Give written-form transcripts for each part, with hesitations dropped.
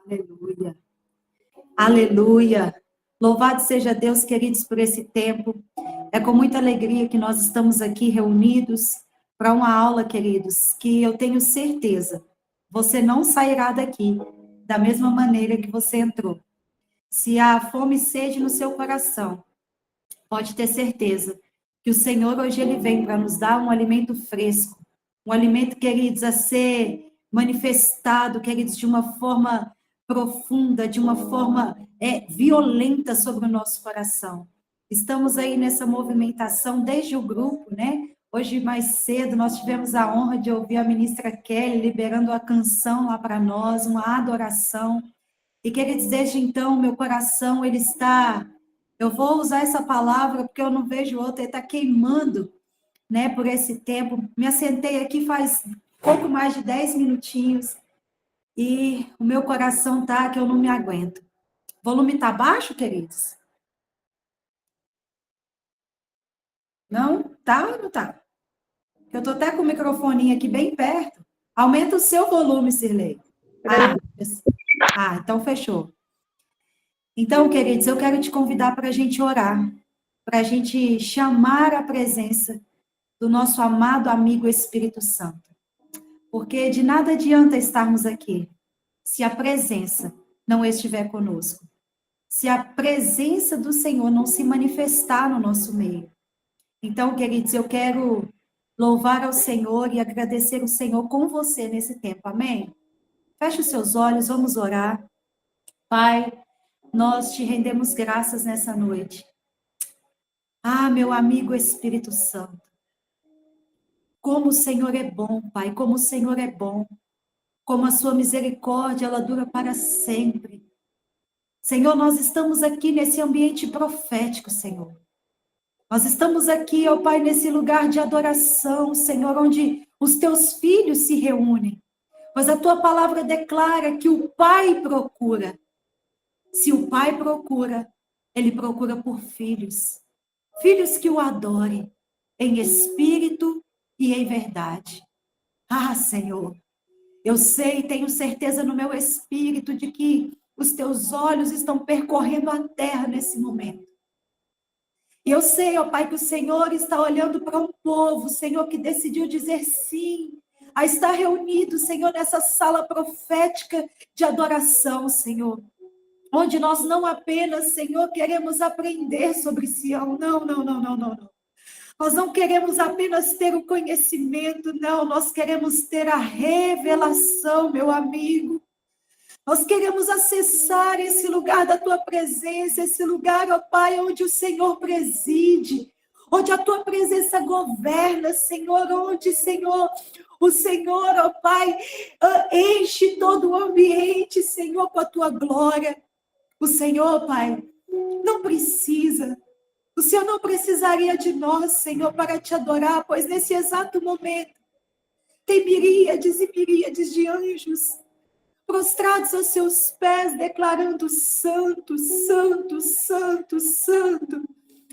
Aleluia. Aleluia. Louvado seja Deus, queridos, por esse tempo. É com muita alegria que nós estamos aqui reunidos para uma aula, queridos, que eu tenho certeza, você não sairá daqui da mesma maneira que você entrou. Se há fome e sede no seu coração, pode ter certeza que o Senhor hoje ele vem para nos dar um alimento fresco, um alimento, queridos, a ser manifestado, queridos, de uma forma profunda, de uma forma violenta sobre o nosso coração. Estamos aí nessa movimentação desde o grupo, né? Hoje mais cedo nós tivemos a honra de ouvir a ministra Kelly liberando a canção lá para nós, uma adoração. E queridos, desde então meu coração ele está, eu vou usar essa palavra porque eu não vejo outra, ele está queimando, né, por esse tempo. Me assentei aqui faz pouco mais de 10 minutinhos e o meu coração tá que eu não me aguento. O volume tá baixo, queridos? Não? Tá ou não tá? Eu tô até com o microfone aqui bem perto. Aumenta o seu volume, Sirlei. Então fechou. Então, queridos, eu quero te convidar para a gente orar, para a gente chamar a presença do nosso amado amigo Espírito Santo. Porque de nada adianta estarmos aqui se a presença não estiver conosco. Se a presença do Senhor não se manifestar no nosso meio. Então, queridos, eu quero louvar ao Senhor e agradecer o Senhor com você nesse tempo. Amém? Feche os seus olhos, vamos orar. Pai, nós te rendemos graças nessa noite. Ah, meu amigo Espírito Santo. Como o Senhor é bom, Pai, como o Senhor é bom. Como a sua misericórdia, ela dura para sempre. Senhor, nós estamos aqui nesse ambiente profético, Senhor. Nós estamos aqui, ó Pai, nesse lugar de adoração, Senhor, onde os teus filhos se reúnem. Mas a tua palavra declara que o Pai procura. Se o Pai procura, ele procura por filhos. Filhos que o adorem em espírito e em verdade. Ah, Senhor, eu sei, tenho certeza no meu espírito de que os teus olhos estão percorrendo a terra nesse momento. E eu sei, ó Pai, que o Senhor está olhando para um povo, Senhor, que decidiu dizer sim, a estar reunido, Senhor, nessa sala profética de adoração, Senhor. Onde nós não apenas, Senhor, queremos aprender sobre Sião. Não. Nós não queremos apenas ter o conhecimento, não. Nós queremos ter a revelação, meu amigo. Nós queremos acessar esse lugar da tua presença, esse lugar, ó Pai, onde o Senhor preside, onde a tua presença governa, Senhor, onde, Senhor, o Senhor, ó Pai, enche todo o ambiente, Senhor, com a tua glória. O Senhor, Pai, não precisa. O Senhor não precisaria de nós, Senhor, para te adorar, pois nesse exato momento tem miríades e miríades de anjos prostrados aos seus pés, declarando santo, santo, santo, santo.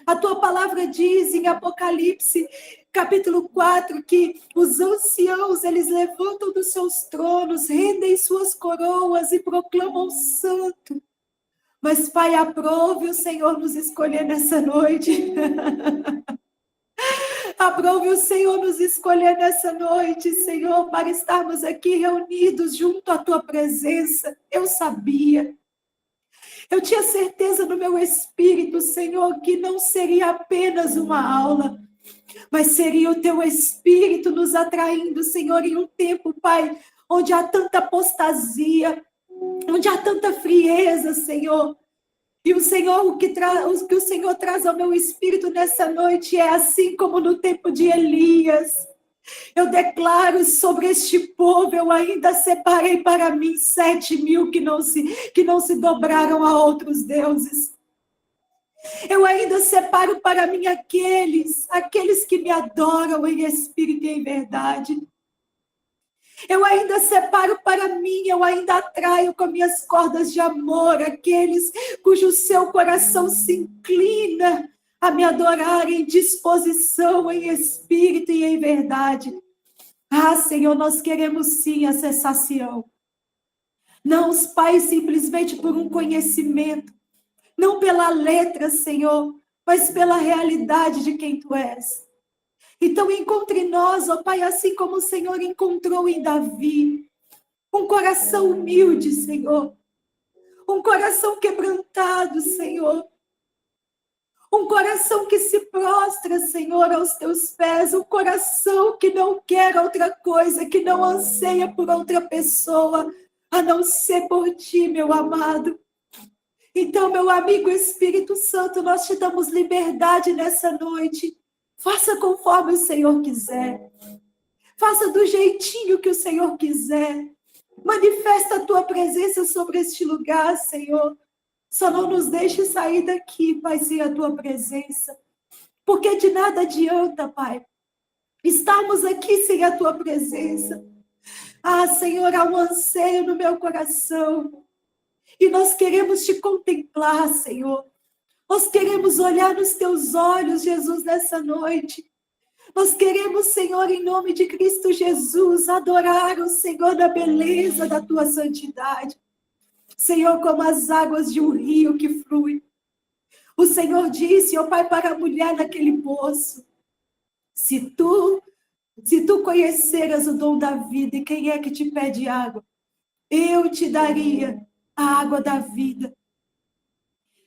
A tua palavra diz em Apocalipse, capítulo 4, que os anciãos, eles levantam dos seus tronos, rendem suas coroas e proclamam santo. Mas, Pai, aprove o Senhor nos escolher nessa noite. Aprove o Senhor nos escolher nessa noite, Senhor, para estarmos aqui reunidos junto à tua presença. Eu sabia. Eu tinha certeza no meu espírito, Senhor, que não seria apenas uma aula, mas seria o teu espírito nos atraindo, Senhor, em um tempo, Pai, onde há tanta apostasia, onde há tanta frieza, Senhor. E o Senhor, o que o Senhor traz ao meu espírito nessa noite é assim como no tempo de Elias. Eu declaro sobre este povo, eu ainda separei para mim 7.000 que não se dobraram a outros deuses. Eu ainda separo para mim aqueles que me adoram em espírito e em verdade. Eu ainda separo para mim, eu ainda atraio com minhas cordas de amor aqueles cujo seu coração se inclina a me adorar em disposição, em espírito e em verdade. Ah, Senhor, nós queremos sim acessar Sião. Não, Pai, simplesmente por um conhecimento, não pela letra, Senhor, mas pela realidade de quem Tu és. Então encontre em nós, ó Pai, assim como o Senhor encontrou em Davi, um coração humilde, Senhor, um coração quebrantado, Senhor, um coração que se prostra, Senhor, aos Teus pés, um coração que não quer outra coisa, que não anseia por outra pessoa, a não ser por Ti, meu amado. Então, meu amigo Espírito Santo, nós te damos liberdade nessa noite. Faça conforme o Senhor quiser. Faça do jeitinho que o Senhor quiser. Manifesta a tua presença sobre este lugar, Senhor. Só não nos deixe sair daqui, Pai, sem a tua presença. Porque de nada adianta, Pai, estarmos aqui sem a tua presença. Ah, Senhor, há um anseio no meu coração. E nós queremos te contemplar, Senhor. Nós queremos olhar nos teus olhos, Jesus, nessa noite. Nós queremos, Senhor, em nome de Cristo Jesus, adorar o Senhor na beleza da tua santidade. Senhor, como as águas de um rio que flui. O Senhor disse, ó Pai, para a mulher naquele poço, se tu conheceras o dom da vida e quem é que te pede água, eu te daria a água da vida.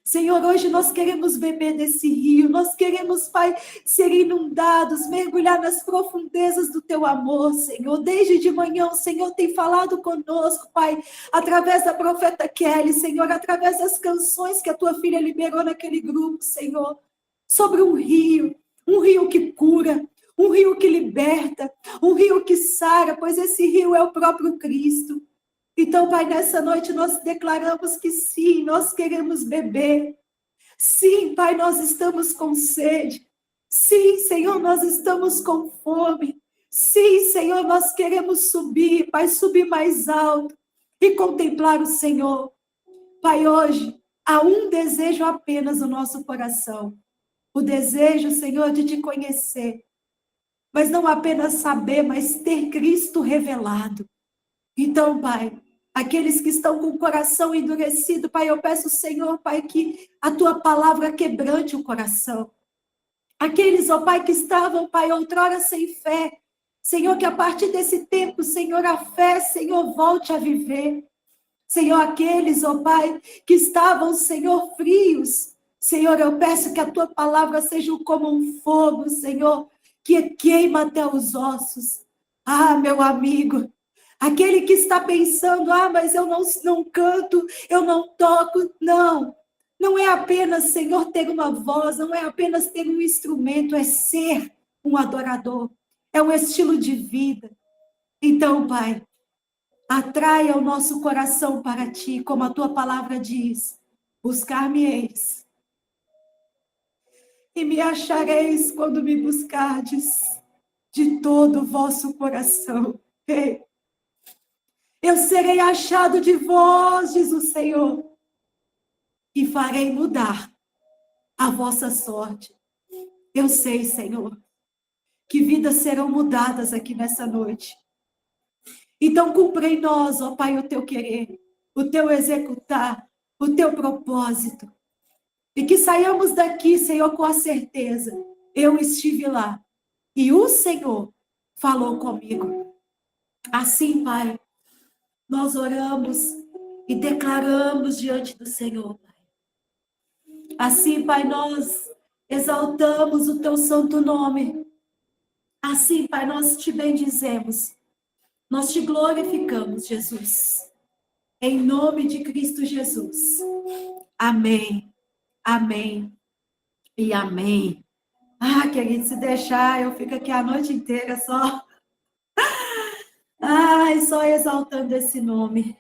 Senhor, hoje nós queremos beber desse rio, nós queremos, Pai, ser inundados, mergulhar nas profundezas do Teu amor, Senhor. Desde de manhã o Senhor tem falado conosco, Pai, através da profeta Kelly, Senhor, através das canções que a Tua filha liberou naquele grupo, Senhor, sobre um rio que cura, um rio que liberta, um rio que sara, pois esse rio é o próprio Cristo. Então, Pai, nessa noite nós declaramos que sim, nós queremos beber. Sim, Pai, nós estamos com sede. Sim, Senhor, nós estamos com fome. Sim, Senhor, nós queremos subir, Pai, subir mais alto e contemplar o Senhor. Pai, hoje há um desejo apenas no nosso coração. O desejo, Senhor, de te conhecer. Mas não apenas saber, mas ter Cristo revelado. Então, Pai, aqueles que estão com o coração endurecido, Pai, eu peço, Senhor, Pai, que a Tua palavra quebrante o coração. Aqueles, ó Pai, que estavam, Pai, outrora sem fé, Senhor, que a partir desse tempo, Senhor, a fé, Senhor, volte a viver. Senhor, aqueles, ó Pai, que estavam, Senhor, frios, Senhor, eu peço que a Tua palavra seja como um fogo, Senhor, que queima até os ossos. Ah, meu amigo, aquele que está pensando, mas eu não canto, eu não toco. Não, não é apenas, Senhor, ter uma voz, não é apenas ter um instrumento, é ser um adorador. É um estilo de vida. Então, Pai, atraia o nosso coração para Ti, como a Tua palavra diz. Buscar-me-eis e me achareis quando me buscardes de todo o vosso coração. Ei, eu serei achado de vós, diz o Senhor, e farei mudar a vossa sorte. Eu sei, Senhor, que vidas serão mudadas aqui nessa noite. Então, cumpra em nós, ó Pai, o Teu querer, o Teu executar, o Teu propósito. E que saiamos daqui, Senhor, com a certeza. Eu estive lá e o Senhor falou comigo. Assim, Pai, nós oramos e declaramos diante do Senhor, Pai. Assim, Pai, nós exaltamos o Teu santo nome. Assim, Pai, nós te bendizemos. Nós te glorificamos, Jesus. Em nome de Cristo Jesus. Amém. Amém. E amém. Ah, querido, se deixar, eu fico aqui a noite inteira só. Ai, só exaltando esse nome.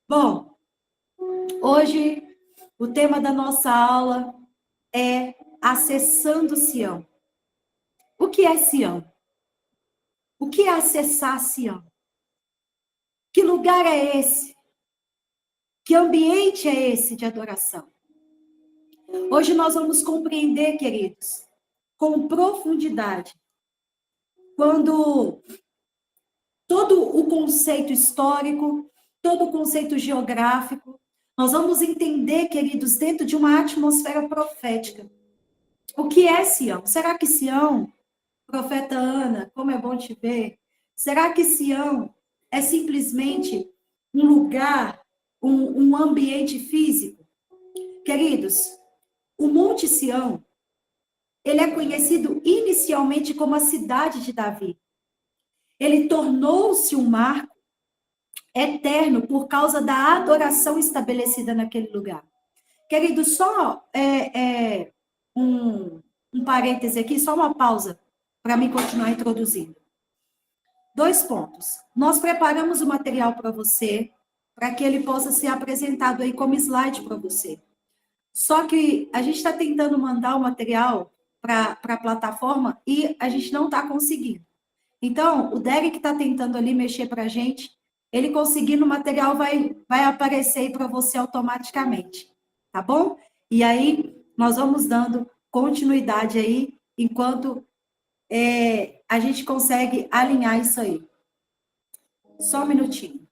Bom, hoje o tema da nossa aula é acessando Sião. O que é Sião? O que é acessar Sião? Que lugar é esse? Que ambiente é esse de adoração? Hoje nós vamos compreender, queridos, com profundidade, quando todo o conceito histórico, todo o conceito geográfico. Nós vamos entender, queridos, dentro de uma atmosfera profética. O que é Sião? Será que Sião, profeta Ana, como é bom te ver, será que Sião é simplesmente um lugar, um ambiente físico? Queridos, o Monte Sião, ele é conhecido inicialmente como a cidade de Davi. Ele tornou-se um marco eterno por causa da adoração estabelecida naquele lugar. Querido, só um parêntese aqui, só uma pausa para mim continuar introduzindo. 2 pontos. Nós preparamos o material para você, para que ele possa ser apresentado aí como slide para você. Só que a gente está tentando mandar o material para a plataforma e a gente não está conseguindo. Então, o Derek está tentando ali mexer para a gente. Ele conseguindo, o material vai aparecer aí para você automaticamente. Tá bom? E aí, nós vamos dando continuidade aí, enquanto a gente consegue alinhar isso aí. Só um minutinho.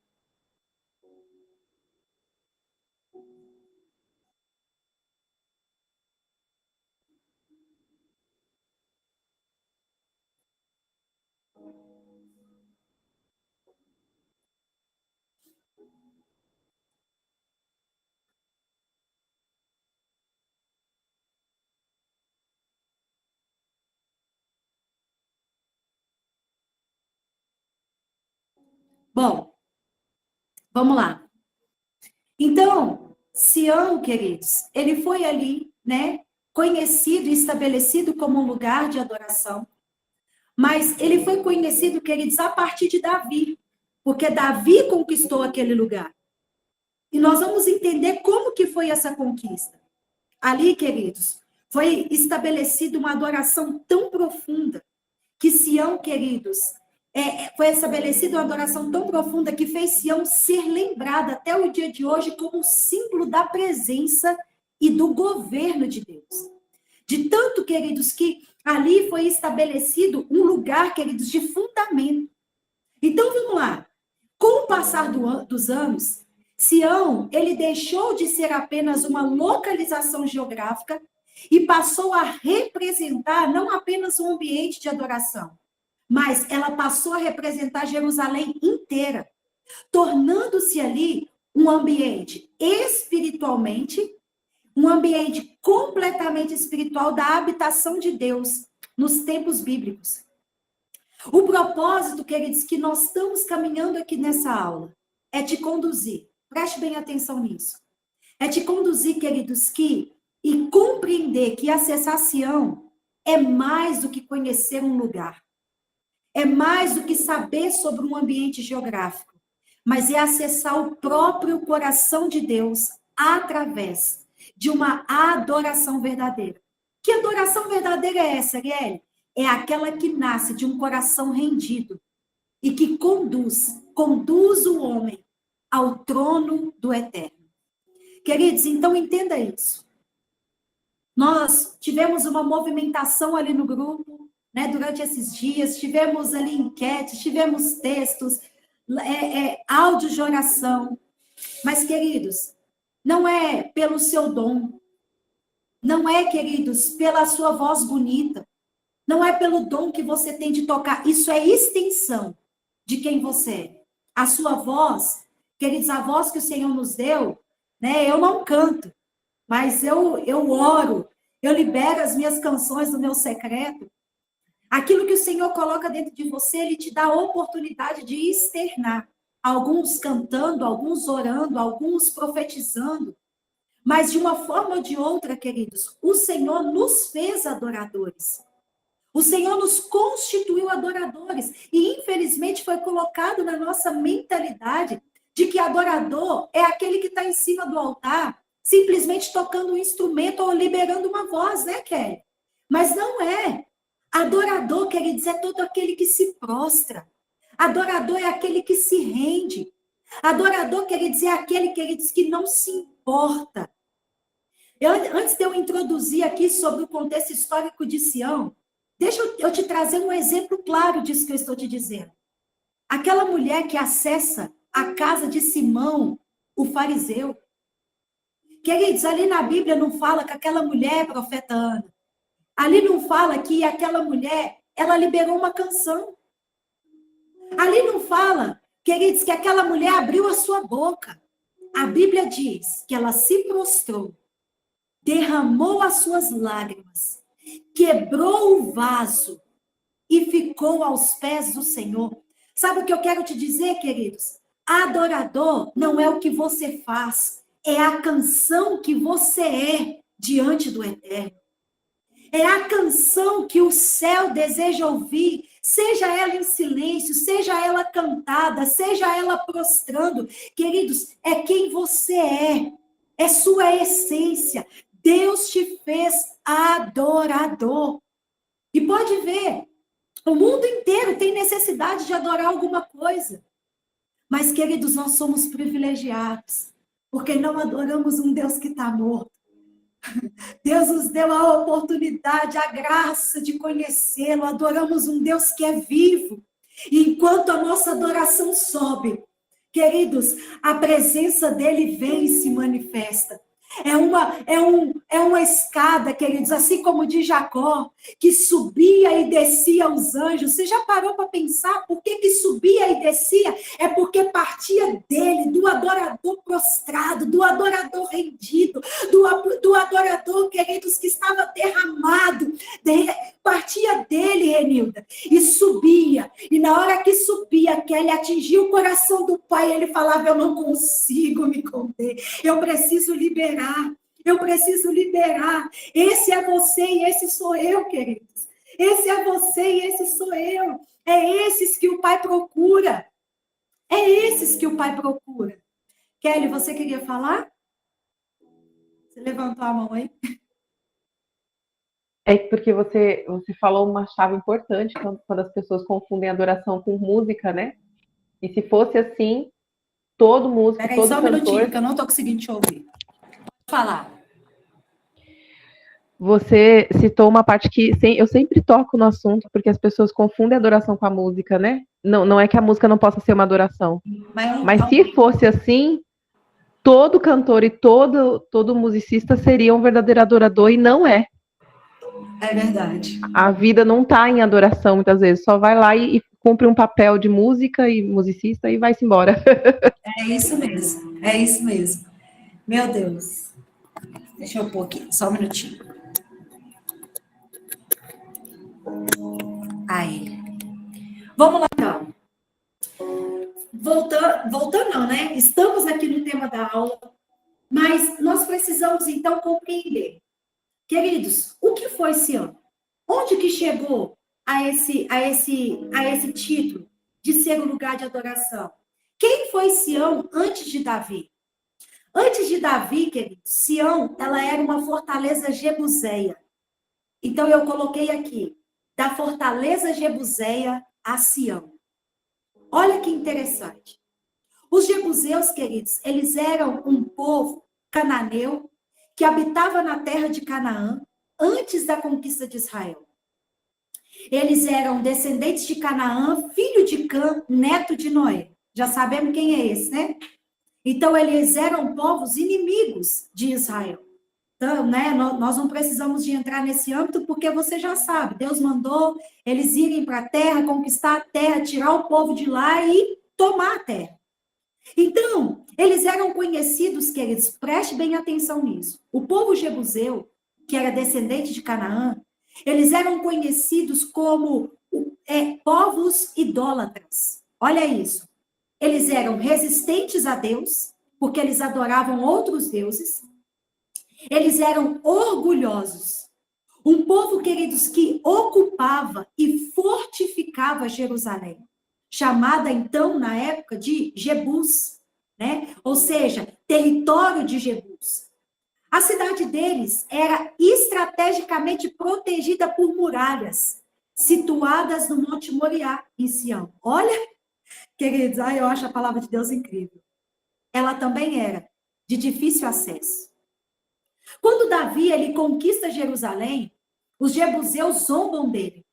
Bom, vamos lá. Então, Sião, queridos, ele foi ali, né, conhecido e estabelecido como um lugar de adoração, mas ele foi conhecido, queridos, a partir de Davi, porque Davi conquistou aquele lugar. E nós vamos entender como que foi essa conquista. Ali, queridos, foi estabelecida uma adoração tão profunda que Sião, queridos, foi estabelecida uma adoração tão profunda que fez Sião ser lembrada até o dia de hoje como símbolo da presença e do governo de Deus. De tanto, queridos, que ali foi estabelecido um lugar, queridos, de fundamento. Então, vamos lá. Com o passar dos anos, Sião, ele deixou de ser apenas uma localização geográfica e passou a representar não apenas um ambiente de adoração, mas ela passou a representar Jerusalém inteira, tornando-se ali um ambiente espiritualmente, um ambiente completamente espiritual da habitação de Deus nos tempos bíblicos. O propósito, queridos, que nós estamos caminhando aqui nessa aula é te conduzir, preste bem atenção nisso, é te conduzir, queridos, e compreender que acessar Sião é mais do que conhecer um lugar, é mais do que saber sobre um ambiente geográfico, mas é acessar o próprio coração de Deus através de uma adoração verdadeira. Que adoração verdadeira é essa, Arielle? É aquela que nasce de um coração rendido e que conduz o homem ao trono do eterno. Queridos, então entenda isso. Nós tivemos uma movimentação ali no grupo, né, durante esses dias, tivemos ali enquetes, tivemos textos, áudios de oração. Mas, queridos, não é pelo seu dom, não é, queridos, pela sua voz bonita, não é pelo dom que você tem de tocar, isso é extensão de quem você é. A sua voz, queridos, a voz que o Senhor nos deu, né, eu não canto, mas eu oro, eu libero as minhas canções do meu secreto. Aquilo que o Senhor coloca dentro de você, Ele te dá a oportunidade de externar. Alguns cantando, alguns orando, alguns profetizando. Mas de uma forma ou de outra, queridos, o Senhor nos fez adoradores. O Senhor nos constituiu adoradores. E, infelizmente, foi colocado na nossa mentalidade de que adorador é aquele que está em cima do altar, simplesmente tocando um instrumento ou liberando uma voz, né, Kelly? Mas não é. Adorador, quer dizer, é todo aquele que se prostra. Adorador é aquele que se rende. Adorador, quer dizer, é aquele que não se importa. Antes de eu introduzir aqui sobre o contexto histórico de Sião, deixa eu te trazer um exemplo claro disso que eu estou te dizendo. Aquela mulher que acessa a casa de Simão, o fariseu. Queridos, ali na Bíblia não fala que aquela mulher é profeta Ana. Ali não fala que aquela mulher, ela liberou uma canção. Ali não fala, queridos, que aquela mulher abriu a sua boca. A Bíblia diz que ela se prostrou, derramou as suas lágrimas, quebrou o vaso e ficou aos pés do Senhor. Sabe o que eu quero te dizer, queridos? Adorador não é o que você faz, é a canção que você é diante do Eterno. É a canção que o céu deseja ouvir, seja ela em silêncio, seja ela cantada, seja ela prostrando. Queridos, é quem você é sua essência. Deus te fez adorador. E pode ver, o mundo inteiro tem necessidade de adorar alguma coisa. Mas, queridos, nós somos privilegiados, porque não adoramos um Deus que está morto. Deus nos deu a oportunidade, a graça de conhecê-lo. Adoramos um Deus que é vivo. E enquanto a nossa adoração sobe, queridos, a presença dele vem e se manifesta. É uma escada, queridos, assim como de Jacó, que subia e descia os anjos. Você já parou para pensar por que subia e descia? É porque partia dele, do adorador prostrado, do adorador rendido, do adorador, queridos, que estava derramado. Partia dele, Renilda, e subia. E na hora que subia, que ele atingia o coração do Pai, ele falava: eu não consigo me conter, eu preciso liberar. Eu preciso liberar. Esse é você e esse sou eu, queridos. Esse é você e esse sou eu. É esses que o Pai procura. É esses que o Pai procura. Kelly, você queria falar? Você levantou a mão aí? É porque você falou uma chave importante quando as pessoas confundem adoração com música, né? E se fosse assim, todo músico, Peraí, todo só um cantor... minutinho, que eu não estou conseguindo te ouvir. Pode falar. Você citou uma parte que eu sempre toco no assunto, porque as pessoas confundem adoração com a música, né? Não é que a música não possa ser uma adoração. Mas se fosse assim, todo cantor e todo musicista seria um verdadeiro adorador, e não é. É verdade. A vida não está em adoração, muitas vezes. Só vai lá e cumpre um papel de música e musicista e vai-se embora. É isso mesmo. É isso mesmo. Meu Deus. Deixa eu pôr aqui, só um minutinho. Aí. Vamos lá, então. Voltando não, né? Estamos aqui no tema da aula, mas nós precisamos, então, compreender. Queridos, o que foi Sião? Onde que chegou a esse título de ser um lugar de adoração? Quem foi Sião antes de Davi? Antes de Davi, queridos, Sião, ela era uma fortaleza jebuseia. Então, eu coloquei aqui, da fortaleza jebuseia a Sião. Olha que interessante. Os jebuseus, queridos, eles eram um povo cananeu que habitava na terra de Canaã antes da conquista de Israel. Eles eram descendentes de Canaã, filho de Cã, neto de Noé. Já sabemos quem é esse, né? Então, eles eram povos inimigos de Israel. Então, né, nós não precisamos de entrar nesse âmbito, porque você já sabe, Deus mandou eles irem para a terra, conquistar a terra, tirar o povo de lá e tomar a terra. Então, eles eram conhecidos, queridos, preste bem atenção nisso. O povo jebuseu, que era descendente de Canaã, eles eram conhecidos como povos idólatras. Olha isso. Eles eram resistentes a Deus, porque eles adoravam outros deuses. Eles eram orgulhosos. Um povo, queridos, que ocupava e fortificava Jerusalém, chamada então, na época, de Jebus, né? Ou seja, território de Jebus. A cidade deles era estrategicamente protegida por muralhas, situadas no Monte Moriá, em Sião. Olha, queridos, eu acho a palavra de Deus incrível. Ela também era de difícil acesso. Quando Davi ele conquista Jerusalém, os jebuseus zombam dele,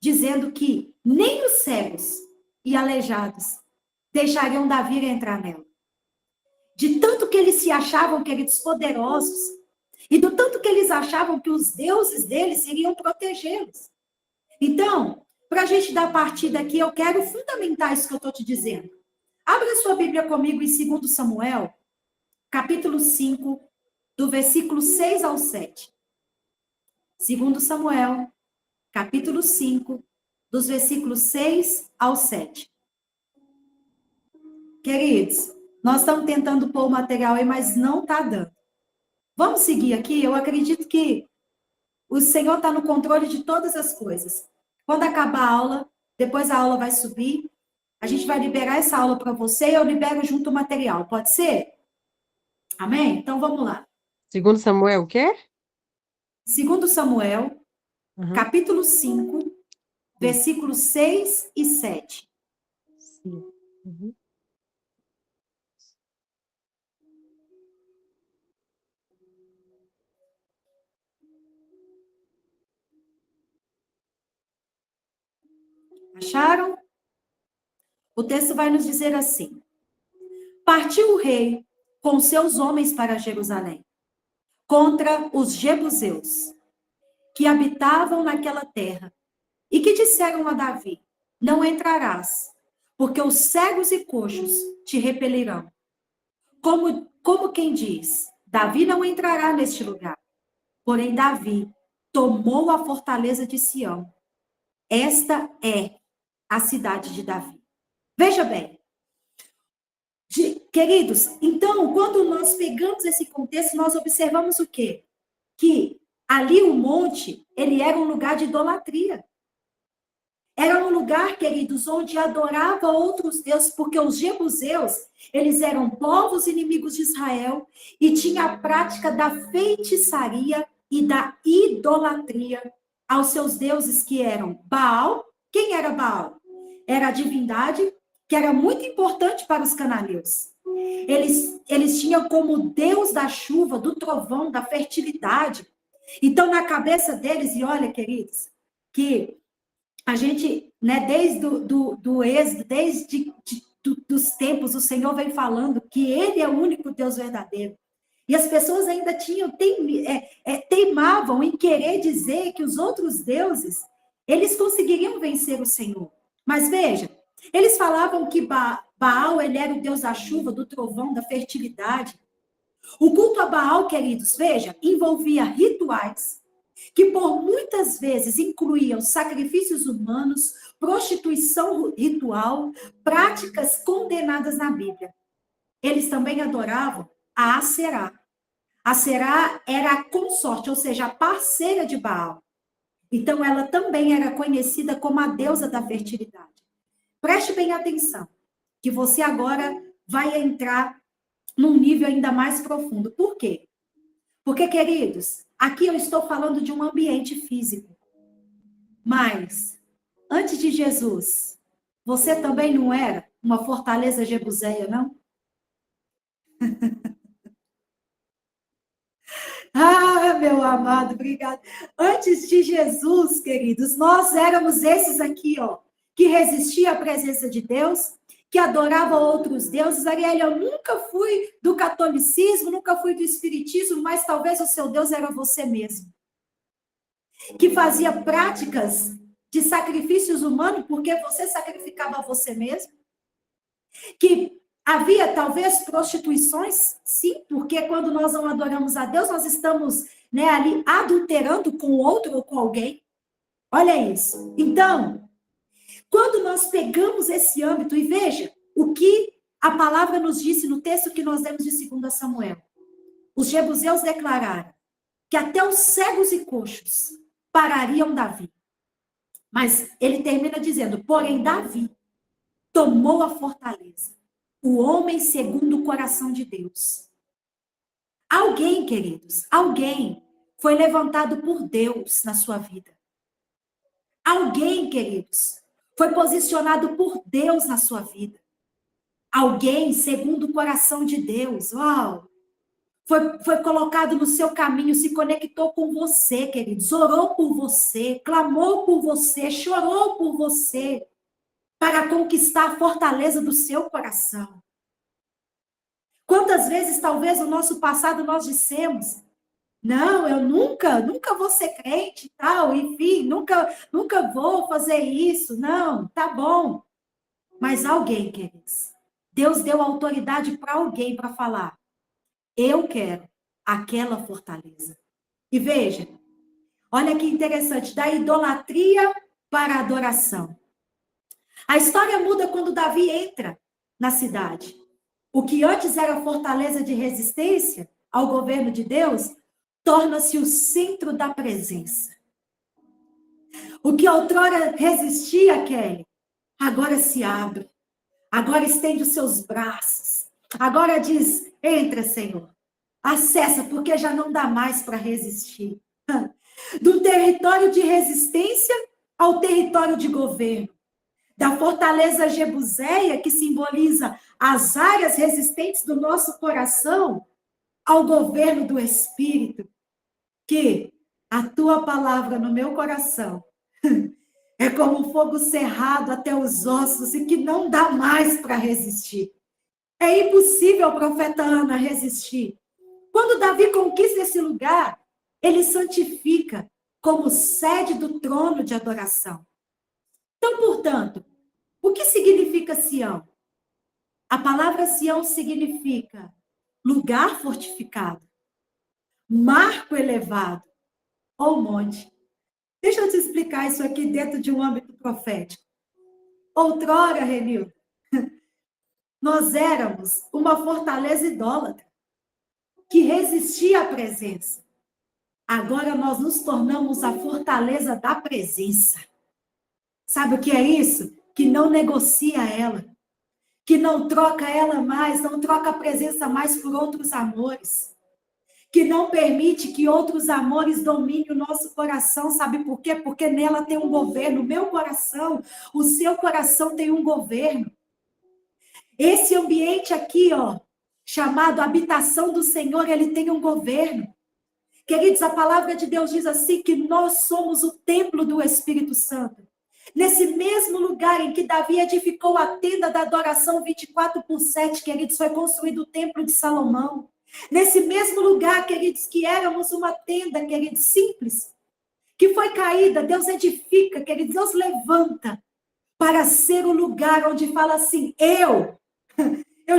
dizendo que nem os cegos e aleijados deixariam Davi entrar nela. De tanto que eles se achavam, queridos, poderosos, e do tanto que eles achavam que os deuses deles iriam protegê-los. Então, para a gente dar partida aqui, eu quero fundamentar isso que eu estou te dizendo. Abra sua Bíblia comigo em 2 Samuel, capítulo 5, do versículo 6 ao 7. 2 Samuel, capítulo 5, dos versículos 6 ao 7. Queridos, nós estamos tentando pôr o material aí, mas não está dando. Vamos seguir aqui? Eu acredito que o Senhor está no controle de todas as coisas. Quando acabar a aula, depois a aula vai subir, a gente vai liberar essa aula para você e eu libero junto o material. Pode ser? Amém? Então vamos lá. 2 Samuel, o quê? 2 Samuel, capítulo 5, versículos 6 e 7. Sim. Acharam? O texto vai nos dizer assim: partiu o rei com seus homens para Jerusalém, contra os jebuseus, que habitavam naquela terra, e que disseram a Davi: não entrarás, porque os cegos e coxos te repelirão. Como quem diz, Davi não entrará neste lugar. Porém, Davi tomou a fortaleza de Sião. Esta é a cidade de Davi. Veja bem, queridos, então, quando nós pegamos esse contexto, nós observamos o quê? Que ali o monte, ele era um lugar de idolatria. Era um lugar, queridos, onde adorava outros deuses, porque os jebuseus, eles eram povos inimigos de Israel e tinha a prática da feitiçaria e da idolatria aos seus deuses que eram Baal. Quem era Baal? Era a divindade que era muito importante para os cananeus. Eles tinham como Deus da chuva, do trovão, da fertilidade. Então, na cabeça deles, e olha, queridos, que a gente, né, desde do Êxodo, dos tempos, o Senhor vem falando que Ele é o único Deus verdadeiro. E as pessoas ainda teimavam em querer dizer que os outros deuses, eles conseguiriam vencer o Senhor. Mas veja, eles falavam que Baal, ele era o Deus da chuva, do trovão, da fertilidade. O culto a Baal, queridos, veja, envolvia rituais, que por muitas vezes incluíam sacrifícios humanos, prostituição ritual, práticas condenadas na Bíblia. Eles também adoravam a Aserá. Aserá era a consorte, ou seja, a parceira de Baal. Então, ela também era conhecida como a deusa da fertilidade. Preste bem atenção, que você agora vai entrar num nível ainda mais profundo. Por quê? Porque, queridos, aqui eu estou falando de um ambiente físico. Mas, antes de Jesus, você também não era uma fortaleza jebuseia, não? Ah, meu amado, obrigado. Antes de Jesus, queridos, nós éramos esses aqui, ó, que resistia à presença de Deus, que adorava outros deuses. Ariel, eu nunca fui do catolicismo, nunca fui do espiritismo, mas talvez o seu Deus era você mesmo. Que fazia práticas de sacrifícios humanos porque você sacrificava você mesmo. Que havia talvez prostituições, sim, porque quando nós não adoramos a Deus, nós estamos, né, ali adulterando com outro ou com alguém. Olha isso. Então, quando nós pegamos esse âmbito, e veja o que a palavra nos disse no texto que nós lemos de 2 Samuel. Os jebuseus declararam que até os cegos e coxos parariam Davi. Mas ele termina dizendo, porém Davi tomou a fortaleza, o homem segundo o coração de Deus. Alguém, queridos, alguém foi levantado por Deus na sua vida. Alguém, queridos, foi posicionado por Deus na sua vida. Alguém segundo o coração de Deus. Uau! Foi colocado no seu caminho, se conectou com você, queridos, orou por você, clamou por você, chorou por você. para conquistar a fortaleza do seu coração. Quantas vezes, talvez, no nosso passado nós dissemos: não, eu nunca vou ser crente e tal, enfim, nunca vou fazer isso. Não, tá bom. Mas alguém, queridos, Deus deu autoridade para alguém para falar: eu quero aquela fortaleza. E veja, olha que interessante, da idolatria para a adoração. A história muda quando Davi entra na cidade. O que antes era fortaleza de resistência ao governo de Deus, torna-se o centro da presença. O que outrora resistia, Kelly, agora se abre. Agora estende os seus braços. Agora diz: entra, Senhor. Acessa, porque já não dá mais para resistir. Do território de resistência ao território de governo. Da fortaleza jebuseia, que simboliza as áreas resistentes do nosso coração, ao governo do Espírito, que a tua palavra no meu coração é como um fogo cerrado até os ossos e que não dá mais para resistir. É impossível, profeta Ana, resistir. Quando Davi conquista esse lugar, ele santifica como sede do trono de adoração. Então, portanto, o que significa Sião? A palavra Sião significa lugar fortificado, marco elevado ou monte. Deixa eu te explicar isso aqui dentro de um âmbito profético. Outrora, Renildo, nós éramos uma fortaleza idólatra que resistia à presença. Agora nós nos tornamos a fortaleza da presença. Sabe o que é isso? Que não negocia ela, que não troca ela mais, não troca a presença mais por outros amores, que não permite que outros amores dominem o nosso coração. Sabe por quê? Porque nela tem um governo. O meu coração, o seu coração tem um governo. Esse ambiente aqui, ó, chamado habitação do Senhor, ele tem um governo. Queridos, a palavra de Deus diz assim que nós somos o templo do Espírito Santo. Nesse mesmo lugar em que Davi edificou a tenda da adoração 24/7, queridos, foi construído o templo de Salomão. Nesse mesmo lugar, queridos, que éramos uma tenda, queridos, simples, que foi caída, Deus edifica, queridos, Deus levanta para ser o lugar onde fala assim: eu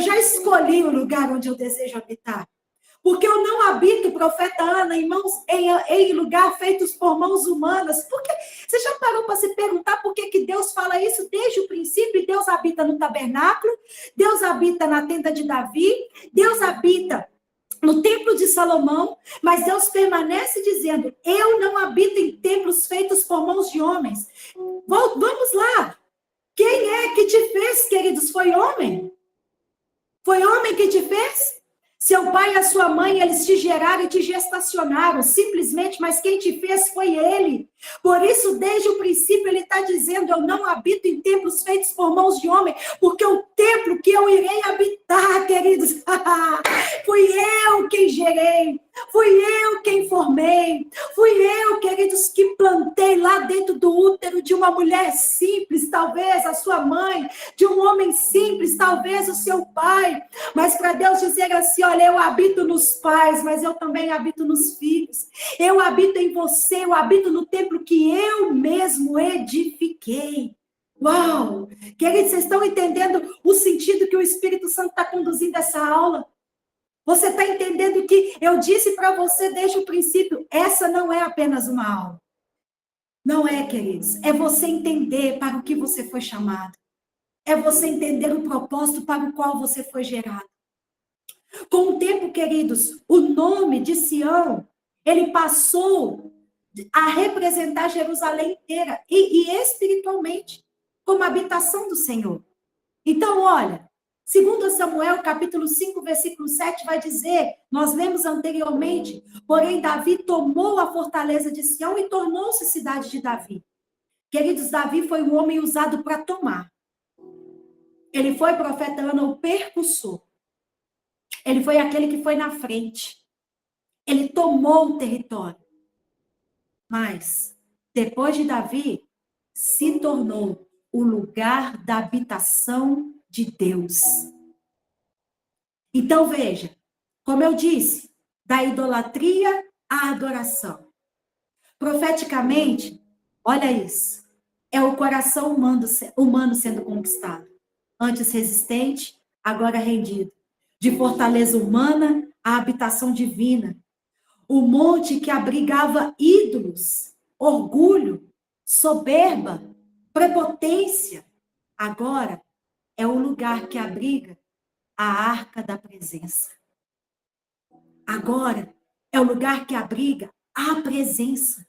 já escolhi o lugar onde eu desejo habitar. Porque eu não habito, profeta Ana, em lugar feitos por mãos humanas. Porque você já parou para se perguntar por que Deus fala isso desde o princípio? Deus habita no tabernáculo, Deus habita na tenda de Davi, Deus habita no templo de Salomão, mas Deus permanece dizendo: eu não habito em templos feitos por mãos de homens. Vamos lá. Quem é que te fez, queridos? Foi homem? Foi homem que te fez? Seu pai e a sua mãe, eles te geraram e te gestacionaram, simplesmente, mas quem te fez foi ele. Por isso, desde o princípio, ele está dizendo: eu não habito em templos feitos por mãos de homem, porque o templo que eu irei habitar, queridos, fui eu quem gerei, fui eu quem formei, fui eu, queridos, que plantei lá dentro do útero de uma mulher simples, talvez a sua mãe, de um homem simples, talvez o seu pai, mas para Deus dizer assim: olha, eu habito nos pais, mas eu também habito nos filhos, eu habito em você, eu habito no templo que eu mesmo edifiquei. Uau! Queridos, vocês estão entendendo o sentido que o Espírito Santo está conduzindo essa aula? Você está entendendo que eu disse para você desde o princípio, essa não é apenas uma aula. Não é, queridos. É você entender para o que você foi chamado. É você entender o propósito para o qual você foi gerado. Com o tempo, queridos, o nome de Sião, ele passou a representar Jerusalém inteira e espiritualmente, como habitação do Senhor. Então, olha, 2 Samuel, capítulo 5, versículo 7, vai dizer, nós lemos anteriormente: porém, Davi tomou a fortaleza de Sião e tornou-se cidade de Davi. Queridos, Davi foi um homem usado para tomar. Ele foi, profeta Ana, o percussor. Ele foi aquele que foi na frente. Ele tomou o território. Mas, depois de Davi, se tornou o lugar da habitação de Deus. Então, veja, como eu disse, da idolatria à adoração. Profeticamente, olha isso, é o coração humano sendo conquistado. Antes resistente, agora rendido. De fortaleza humana à habitação divina. O monte que abrigava ídolos, orgulho, soberba, prepotência, agora é o lugar que abriga a arca da presença. Agora é o lugar que abriga a presença.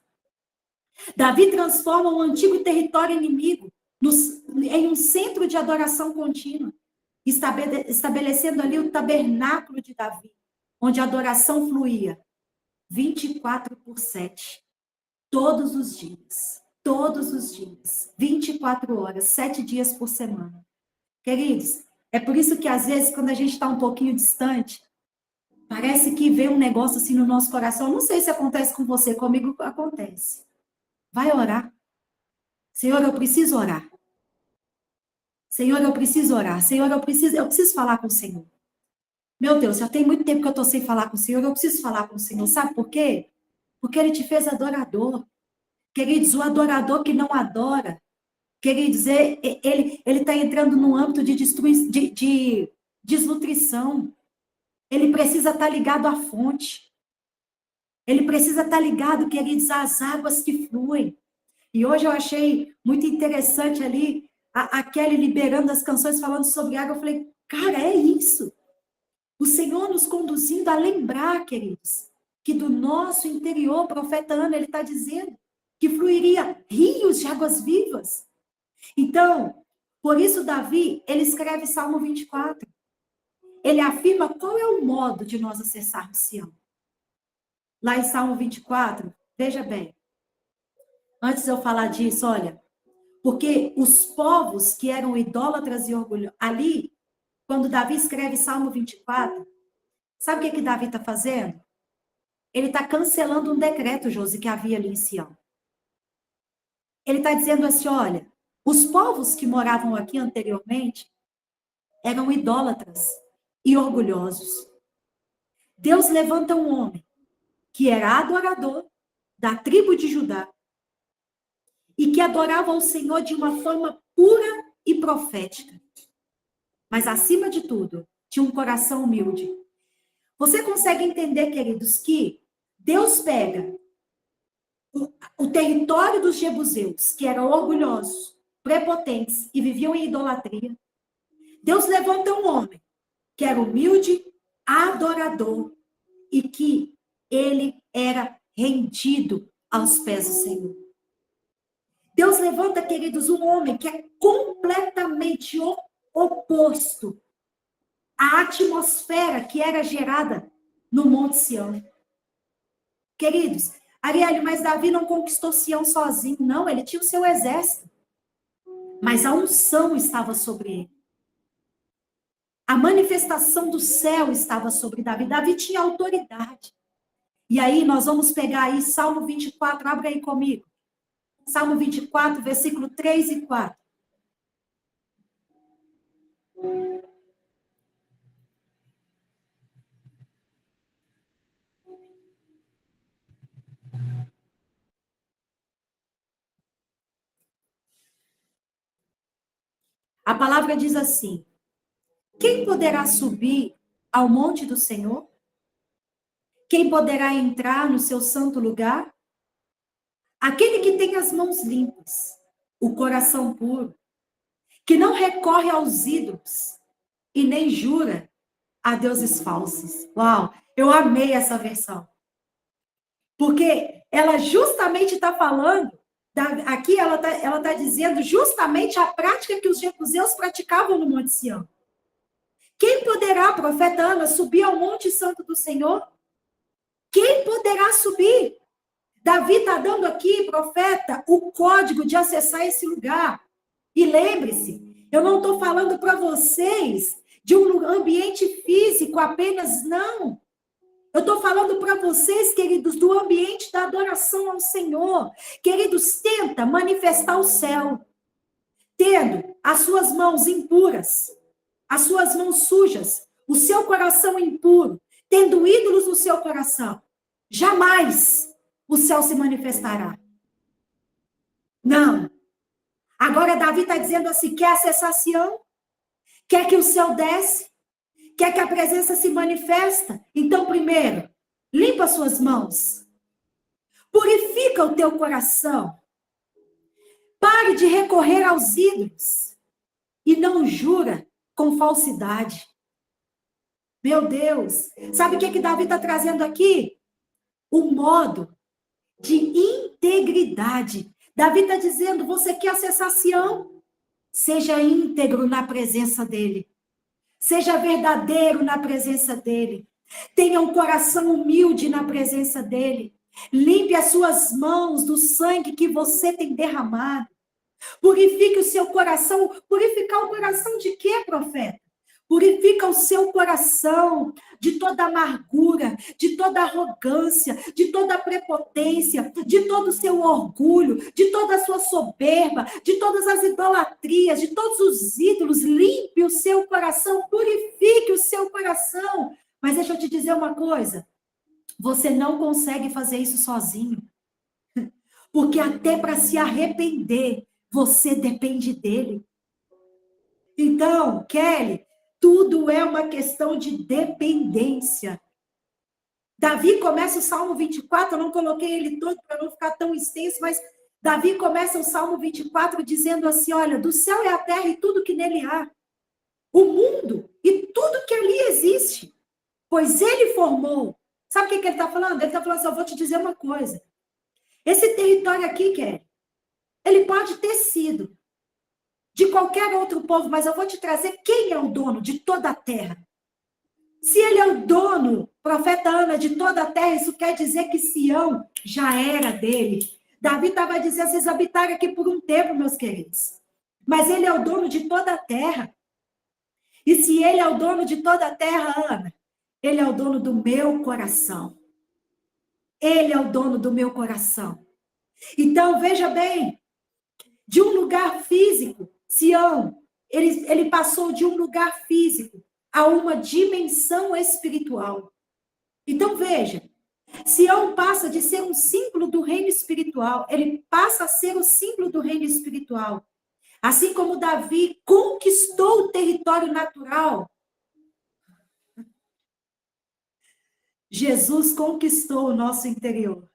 Davi transforma um antigo território inimigo em um centro de adoração contínua, estabelecendo ali o tabernáculo de Davi, onde a adoração fluía 24/7, todos os dias, 24 horas, 7 dias por semana. Queridos, é por isso que às vezes, quando a gente está um pouquinho distante, parece que vem um negócio assim no nosso coração. Não sei se acontece com você, comigo acontece. Vai orar. Senhor, eu preciso orar. Senhor, eu preciso orar. Senhor, eu preciso falar com o Senhor. Meu Deus, já tem muito tempo que eu estou sem falar com o Senhor, eu preciso falar com o Senhor. Sabe por quê? Porque Ele te fez adorador. Queridos, o adorador que não adora, queridos, ele está entrando num âmbito de desnutrição. Ele precisa estar ligado à fonte. Ele precisa estar ligado, queridos, às águas que fluem. E hoje eu achei muito interessante ali a Kelly liberando as canções falando sobre água. Eu falei, cara, é isso. O Senhor nos conduzindo a lembrar, queridos, que do nosso interior, o profeta Ana, ele está dizendo que fluiria rios de águas vivas. Então, por isso Davi, ele escreve Salmo 24. Ele afirma qual é o modo de nós acessarmos Sião. Lá em Salmo 24, veja bem. Antes de eu falar disso, olha, porque os povos que eram idólatras e orgulhosos, ali, quando Davi escreve Salmo 24, sabe o que Davi está fazendo? Ele está cancelando um decreto, Josi, que havia ali em Sião. Ele está dizendo assim, olha, os povos que moravam aqui anteriormente eram idólatras e orgulhosos. Deus levanta um homem que era adorador da tribo de Judá e que adorava o Senhor de uma forma pura e profética. Mas, acima de tudo, tinha um coração humilde. Você consegue entender, queridos, que Deus pega o território dos jebuseus, que eram orgulhosos, prepotentes e viviam em idolatria. Deus levanta um homem que era humilde, adorador e que ele era rendido aos pés do Senhor. Deus levanta, queridos, um homem que é completamente oposto à atmosfera que era gerada no Monte Sião. Queridos, Arielle, mas Davi não conquistou Sião sozinho, não, ele tinha o seu exército. Mas a unção estava sobre ele. A manifestação do céu estava sobre Davi. Davi tinha autoridade. E aí nós vamos pegar aí Salmo 24, abre aí comigo. Salmo 24, versículo 3 e 4. A palavra diz assim: quem poderá subir ao monte do Senhor? Quem poderá entrar no seu santo lugar? Aquele que tem as mãos limpas, o coração puro, que não recorre aos ídolos e nem jura a deuses falsos. Uau, eu amei essa versão. Porque ela justamente está falando, aqui ela tá dizendo justamente a prática que os jebuseus praticavam no Monte Sião. Quem poderá, profeta Ana, subir ao Monte Santo do Senhor? Quem poderá subir? Davi está dando aqui, profeta, o código de acessar esse lugar. E lembre-se, eu não estou falando para vocês de um ambiente físico apenas, não. Eu estou falando para vocês, queridos, do ambiente da adoração ao Senhor. Queridos, tenta manifestar o céu. tendo as suas mãos impuras, as suas mãos sujas, o seu coração impuro, tendo ídolos no seu coração, jamais o céu se manifestará. Não. Agora Davi está dizendo assim, quer acessar Sião? Quer que o céu desce? Quer que a presença se manifesta? Então, primeiro, limpa suas mãos. Purifica o teu coração. Pare de recorrer aos ídolos. E não jura com falsidade. Meu Deus. Sabe o que Davi está trazendo aqui? Um modo de integridade. Davi está dizendo, você quer acessar Sião? Seja íntegro na presença dele. Seja verdadeiro na presença dele. Tenha um coração humilde na presença dele. Limpe as suas mãos do sangue que você tem derramado. Purifique o seu coração. Purificar o coração de quê, profeta? Purifica o seu coração de toda amargura, de toda arrogância, de toda prepotência, de todo o seu orgulho, de toda a sua soberba, de todas as idolatrias, de todos os ídolos. Limpe o seu coração, purifique o seu coração. Mas deixa eu te dizer uma coisa, você não consegue fazer isso sozinho. Porque até para se arrepender, você depende dele. Então, Kelly, tudo é uma questão de dependência. Davi começa o Salmo 24, eu não coloquei ele todo para não ficar tão extenso, mas Davi começa o Salmo 24 dizendo assim, olha, do céu e a terra e tudo que nele há, o mundo e tudo que ali existe, pois ele formou. Sabe o que ele está falando? Ele está falando assim, eu vou te dizer uma coisa. Esse território aqui, Kelly, ele pode ter sido de qualquer outro povo, mas eu vou te trazer quem é o dono de toda a terra. Se ele é o dono, profeta Ana, de toda a terra, isso quer dizer que Sião já era dele. Davi estava dizendo, vocês habitaram aqui por um tempo, meus queridos. Mas ele é o dono de toda a terra. E se ele é o dono de toda a terra, Ana, ele é o dono do meu coração. Ele é o dono do meu coração. Então, veja bem, de um lugar físico, Sião, ele passou de um lugar físico a uma dimensão espiritual. Então, veja, Sião passa de ser um símbolo do reino espiritual, ele passa a ser o símbolo do reino espiritual. Assim como Davi conquistou o território natural, Jesus conquistou o nosso interior,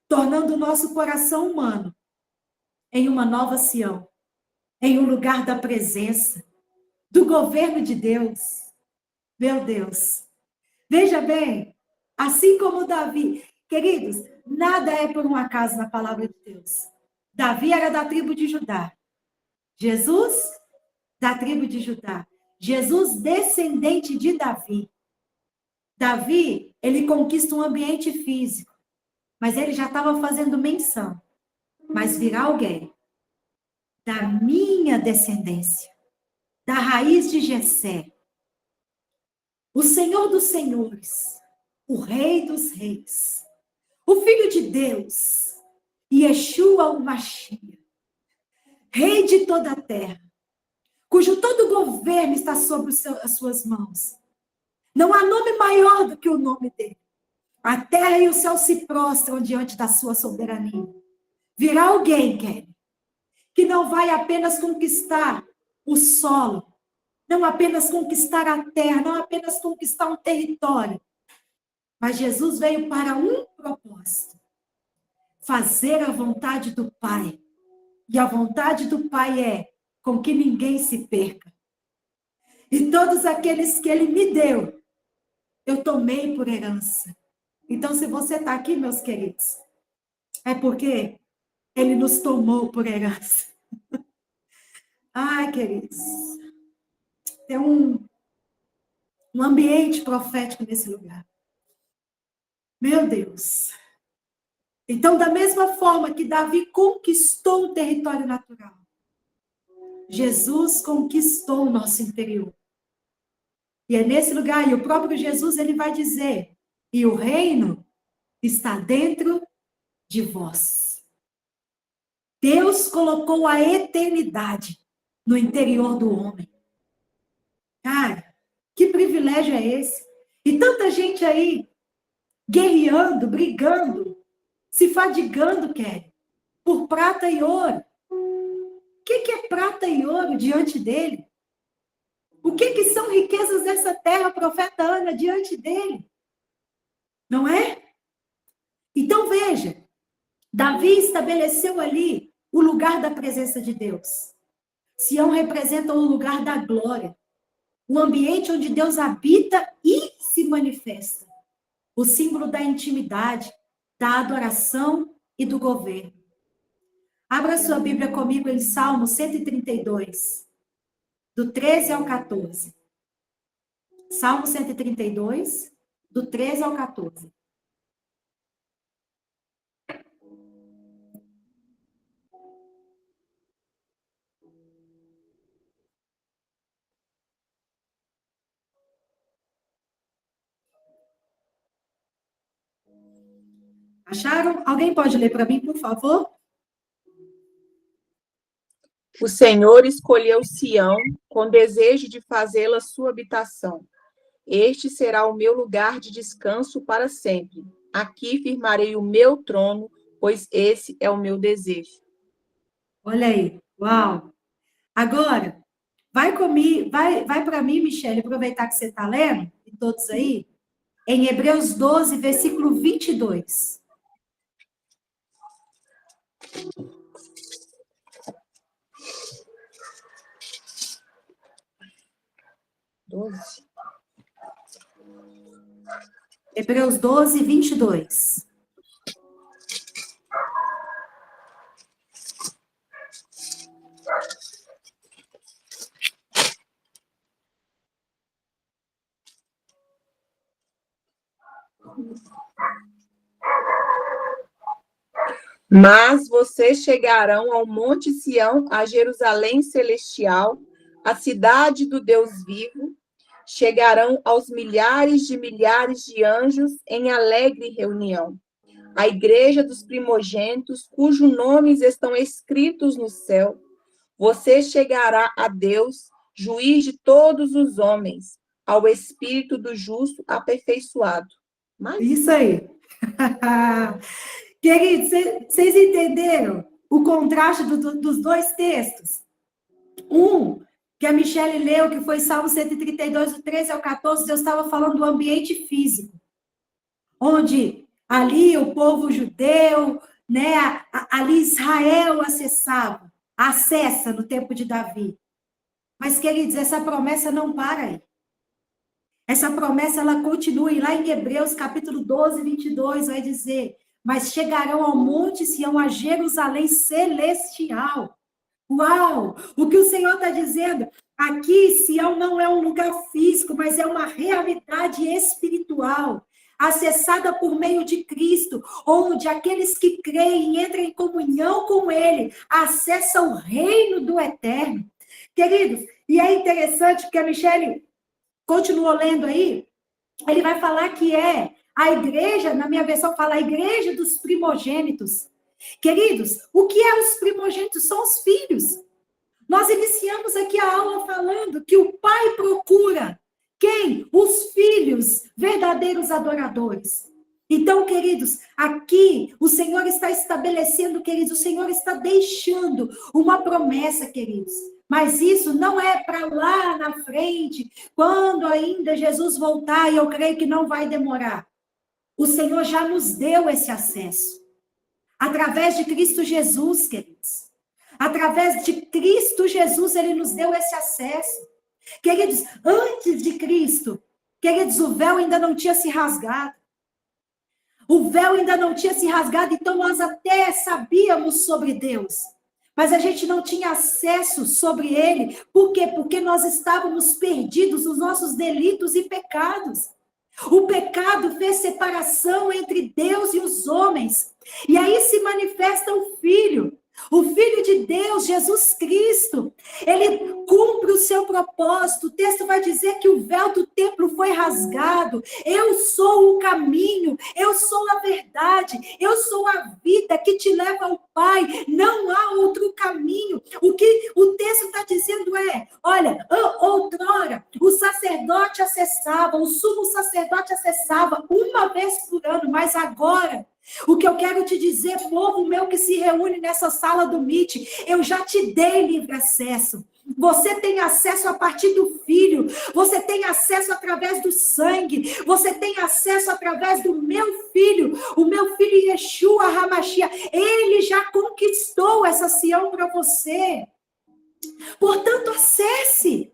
tornando o nosso coração humano em uma nova Sião, em um lugar da presença, do governo de Deus. Meu Deus. Veja bem, assim como Davi, queridos, nada é por um acaso na palavra de Deus. Davi era da tribo de Judá. Jesus, da tribo de Judá. Jesus, descendente de Davi. Davi, ele conquista um ambiente físico, mas ele já estava fazendo menção. Mas virá alguém da minha descendência, da raiz de Jessé, o Senhor dos senhores, o Rei dos reis, o Filho de Deus, Yeshua o Mashiach, Rei de toda a terra, cujo todo governo está sobre as suas mãos. Não há nome maior do que o nome dele. A terra e o céu se prostram diante da sua soberania. Virá alguém, Kelly, que não vai apenas conquistar o solo, não apenas conquistar a terra, não apenas conquistar um território, mas Jesus veio para um propósito: fazer a vontade do Pai. E a vontade do Pai é com que ninguém se perca. E todos aqueles que Ele me deu, eu tomei por herança. Então, se você está aqui, meus queridos, é porque Ele nos tomou por herança. Ai, queridos, tem um ambiente profético nesse lugar. Meu Deus. Então, da mesma forma que Davi conquistou o território natural, Jesus conquistou o nosso interior. E é nesse lugar, e o próprio Jesus, ele vai dizer, e o reino está dentro de vós. Deus colocou a eternidade no interior do homem. Cara, que privilégio é esse? E tanta gente aí guerreando, brigando, se fadigando, Kelly, por prata e ouro. O que é prata e ouro diante dele? O que são riquezas dessa terra, profeta Ana, diante dele? Não é? Então veja, Davi estabeleceu ali o lugar da presença de Deus. Sião representa o lugar da glória, o ambiente onde Deus habita e se manifesta. O símbolo da intimidade, da adoração e do governo. Abra sua Bíblia comigo em Salmo 132, do 13 ao 14. Salmo 132, do 13 ao 14. Acharam? Alguém pode ler para mim, por favor? O Senhor escolheu Sião com desejo de fazê-la sua habitação. Este será o meu lugar de descanso para sempre. Aqui firmarei o meu trono, pois esse é o meu desejo. Olha aí, uau! Agora, vai para mim, Michele, aproveitar que você está lendo, e todos aí, em Hebreus 12, versículo 22. Hebreus 12, 22. Mas vocês chegarão ao Monte Sião, a Jerusalém celestial, a cidade do Deus vivo, chegarão aos milhares de anjos em alegre reunião. A igreja dos primogênitos, cujos nomes estão escritos no céu. Você chegará a Deus, juiz de todos os homens, ao Espírito do justo aperfeiçoado. Isso aí. Queridos, vocês entenderam o contraste dos dois textos? Um, que a Michele leu, que foi Salmo 132, do 13 ao 14, Deus estava falando do ambiente físico, onde ali o povo judeu, né, ali Israel acessa no tempo de Davi. Mas, queridos, essa promessa não para aí. Essa promessa, ela continua, e lá em Hebreus, capítulo 12, 22, vai dizer: mas chegarão ao monte Sião, a Jerusalém celestial. Uau! O que o Senhor está dizendo? Aqui, Sião não é um lugar físico, mas é uma realidade espiritual, acessada por meio de Cristo, onde aqueles que creem e entram em comunhão com Ele, acessam o reino do eterno. Queridos, e é interessante que a Michele continuou lendo aí, ele vai falar que é a igreja, na minha versão fala a igreja dos primogênitos. Queridos, o que é os primogênitos? São os filhos. Nós iniciamos aqui a aula falando que o pai procura quem? Os filhos, verdadeiros adoradores. Então, queridos, aqui o Senhor está estabelecendo, queridos, o Senhor está deixando uma promessa, queridos. Mas isso não é para lá na frente, quando ainda Jesus voltar, e eu creio que não vai demorar. O Senhor já nos deu esse acesso. Através de Cristo Jesus, queridos. Através de Cristo Jesus, Ele nos deu esse acesso. Queridos, antes de Cristo, queridos, o véu ainda não tinha se rasgado. O véu ainda não tinha se rasgado, então nós até sabíamos sobre Deus. Mas a gente não tinha acesso sobre Ele. Por quê? Porque nós estávamos perdidos nos nossos delitos e pecados. O pecado fez separação entre Deus e os homens. E aí se manifesta o Filho. O Filho de Deus, Jesus Cristo, ele cumpre o seu propósito. O texto vai dizer que o véu do templo foi rasgado. Eu sou o caminho, eu sou a verdade, eu sou a vida que te leva ao Pai. Não há outro caminho. O que o texto está dizendo é, olha, outrora o sacerdote acessava, o sumo sacerdote acessava uma vez por ano, mas agora... O que eu quero te dizer, povo meu que se reúne nessa sala do Meet, eu já te dei livre acesso. Você tem acesso a partir do Filho, você tem acesso através do sangue, você tem acesso através do meu Filho, o meu Filho Yeshua HaMashiach. Ele já conquistou essa Sião para você. Portanto, acesse.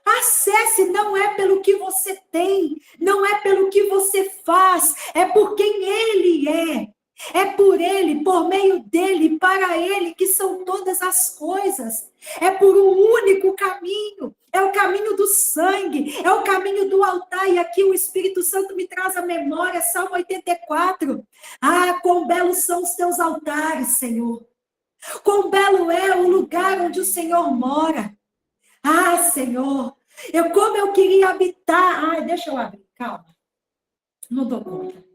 Acesse, não é pelo que você tem, não é pelo que você faz, é por quem Ele é. É por Ele, por meio dEle, para Ele, que são todas as coisas. É por um único caminho, é o caminho do sangue, é o caminho do altar. E aqui o Espírito Santo me traz à memória, Salmo 84. Ah, quão belos são os teus altares, Senhor. Quão belo é o lugar onde o Senhor mora. Ah, Senhor, como eu queria habitar. Ai, deixa eu abrir, calma. Não dou conta.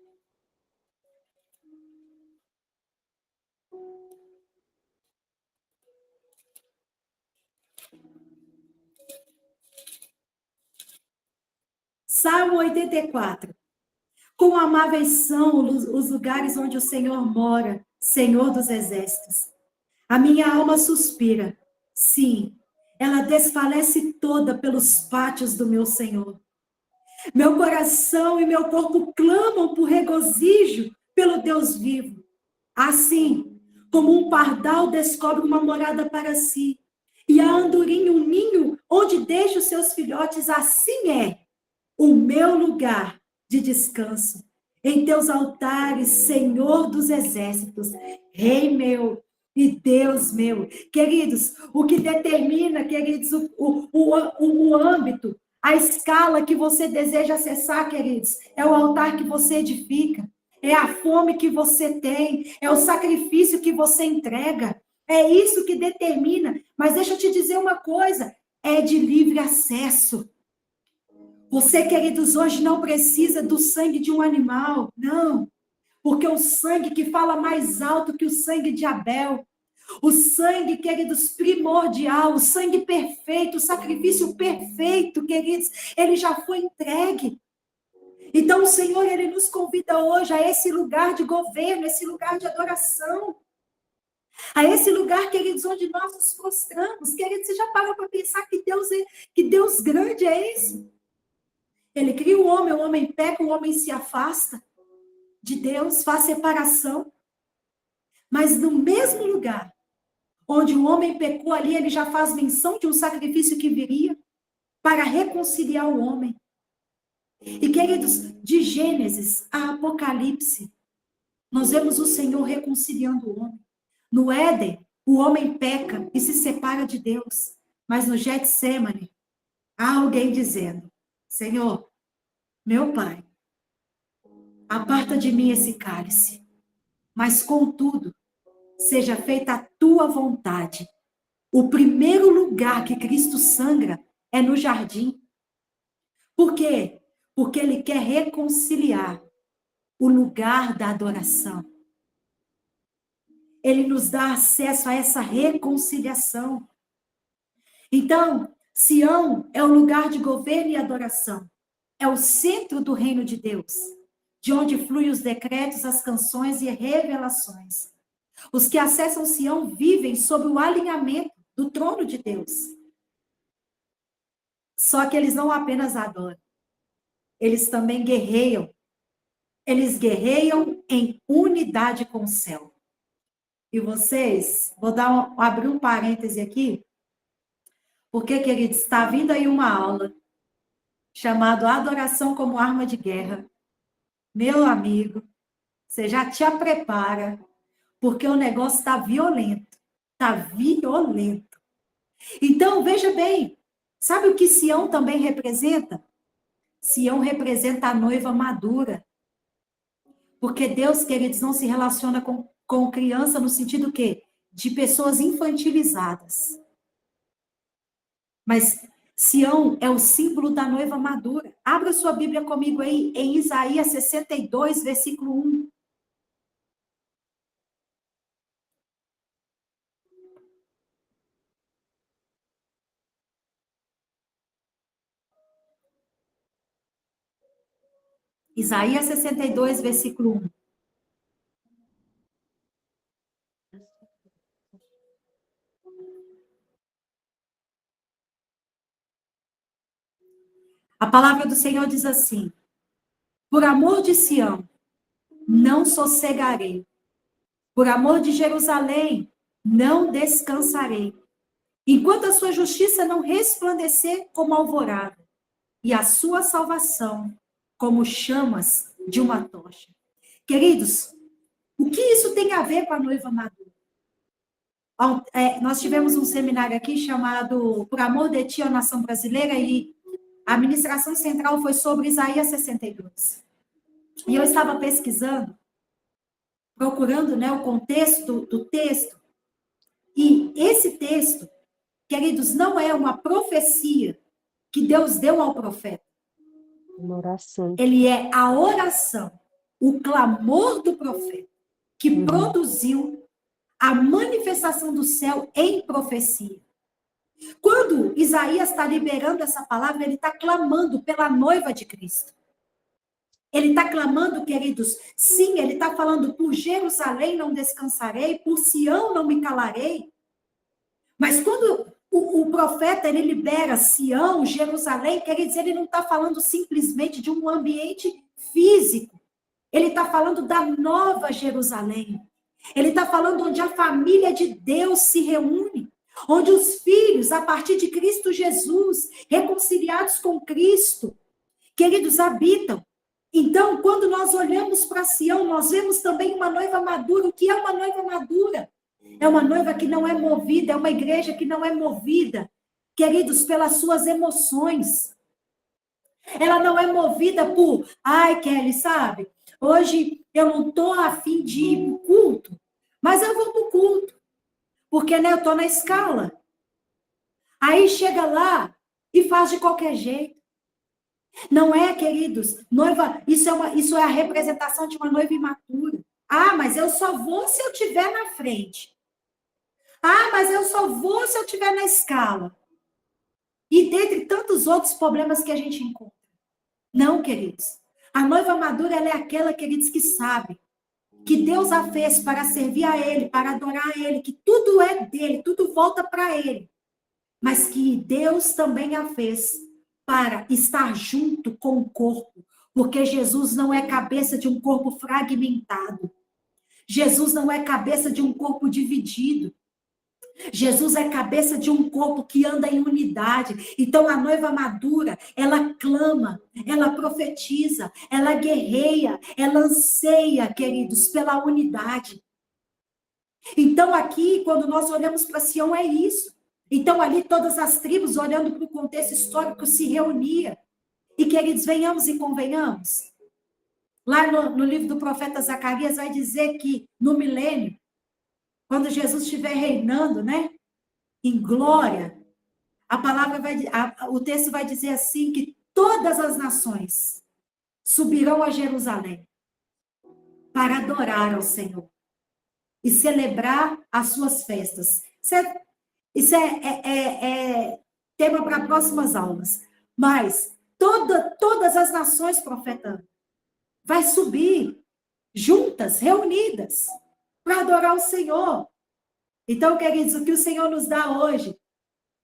Salmo 84. Quão amáveis são os lugares onde o Senhor mora, Senhor dos exércitos. A minha alma suspira. Sim, ela desfalece toda pelos pátios do meu Senhor. Meu coração e meu corpo clamam por regozijo pelo Deus vivo. Assim, como um pardal descobre uma morada para si, e a andorinha um ninho onde deixa os seus filhotes, assim é o meu lugar de descanso. Em teus altares, Senhor dos exércitos, Rei meu e Deus meu. Queridos, o que determina, queridos, o âmbito, a escala que você deseja acessar, queridos, é o altar que você edifica, é a fome que você tem, é o sacrifício que você entrega. É isso que determina. Mas deixa eu te dizer uma coisa, é de livre acesso. Você, queridos, hoje não precisa do sangue de um animal, não. Porque o sangue que fala mais alto que o sangue de Abel, o sangue, queridos, primordial, o sangue perfeito, o sacrifício perfeito, queridos, ele já foi entregue. Então, o Senhor, ele nos convida hoje a esse lugar de governo, esse lugar de adoração. A esse lugar, queridos, onde nós nos prostramos. Queridos, você já parou para pensar que Deus grande é esse? Ele cria o homem peca, o homem se afasta de Deus, faz separação. Mas no mesmo lugar onde o homem pecou ali, ele já faz menção de um sacrifício que viria para reconciliar o homem. E, queridos, de Gênesis a Apocalipse, nós vemos o Senhor reconciliando o homem. No Éden, o homem peca e se separa de Deus. Mas no Getsemane, há alguém dizendo, Senhor, meu Pai, aparta de mim esse cálice, mas contudo, seja feita a tua vontade. O primeiro lugar que Cristo sangra é no jardim. Por quê? Porque ele quer reconciliar o lugar da adoração. Ele nos dá acesso a essa reconciliação. Então, Sião é o lugar de governo e adoração. É o centro do reino de Deus, de onde fluem os decretos, as canções e revelações. Os que acessam Sião vivem sob o alinhamento do trono de Deus. Só que eles não apenas adoram, eles também guerreiam. Eles guerreiam em unidade com o céu. E vocês, vou abrir um parêntese aqui, porque, queridos, está vindo aí uma aula chamada Adoração como Arma de Guerra. Meu amigo, você já te prepara, porque o negócio está violento. Está violento. Então, veja bem, sabe o que Sião também representa? Sião representa a noiva madura. Porque Deus, queridos, não se relaciona com criança no sentido que de pessoas infantilizadas. Mas Sião é o símbolo da noiva madura. Abra sua Bíblia comigo aí em Isaías 62, versículo 1. Isaías 62, versículo 1. A palavra do Senhor diz assim: por amor de Sião, não sossegarei. Por amor de Jerusalém, não descansarei. Enquanto a sua justiça não resplandecer como alvorada, e a sua salvação como chamas de uma tocha. Queridos, o que isso tem a ver com a noiva madura? Nós tivemos um seminário aqui chamado Por Amor de Ti, a Nação Brasileira, e a ministração central foi sobre Isaías 62. E eu estava pesquisando, procurando, né, o contexto do texto, e esse texto, queridos, não é uma profecia que Deus deu ao profeta. Uma oração. Ele é a oração, o clamor do profeta, que produziu a manifestação do céu em profecia. Quando Isaías está liberando essa palavra, ele está clamando pela noiva de Cristo. Ele está clamando, queridos, sim, ele está falando, por Jerusalém não descansarei, por Sião não me calarei. Mas quando o profeta, ele libera Sião, Jerusalém, quer dizer, ele não está falando simplesmente de um ambiente físico. Ele está falando da nova Jerusalém. Ele está falando onde a família de Deus se reúne, onde os filhos, a partir de Cristo Jesus, reconciliados com Cristo, queridos, habitam. Então, quando nós olhamos para Sião, nós vemos também uma noiva madura. O que é uma noiva madura? É uma noiva que não é movida, é uma igreja que não é movida, queridos, pelas suas emoções. Ela não é movida por, ai, Kelly, sabe? Hoje eu não estou a fim de ir para o culto, mas eu vou para o culto, porque, né, eu estou na escala. Aí chega lá e faz de qualquer jeito. Não é, queridos, noiva, isso é a representação de uma noiva imatura. Ah, mas eu só vou se eu estiver na frente. Ah, mas eu só vou se eu estiver na escala. E dentre tantos outros problemas que a gente encontra. Não, queridos. A noiva madura, ela é aquela, queridos, que sabe que Deus a fez para servir a Ele, para adorar a Ele, que tudo é dele, tudo volta para Ele. Mas que Deus também a fez para estar junto com o corpo, porque Jesus não é cabeça de um corpo fragmentado. Jesus não é cabeça de um corpo dividido. Jesus é cabeça de um corpo que anda em unidade. Então, a noiva madura, ela clama, ela profetiza, ela guerreia, ela anseia, queridos, pela unidade. Então, aqui, quando nós olhamos para Sião, é isso. Então, ali, todas as tribos, olhando para o contexto histórico, se reuniam. E, queridos, venhamos e convenhamos. Lá no livro do profeta Zacarias, vai dizer que no milênio, quando Jesus estiver reinando, né, em glória, o texto vai dizer assim, que todas as nações subirão a Jerusalém para adorar ao Senhor e celebrar as suas festas. Isso é tema para próximas aulas. Mas todas as nações, profeta, vai subir juntas, reunidas, para adorar o Senhor. Então, queridos, o que o Senhor nos dá hoje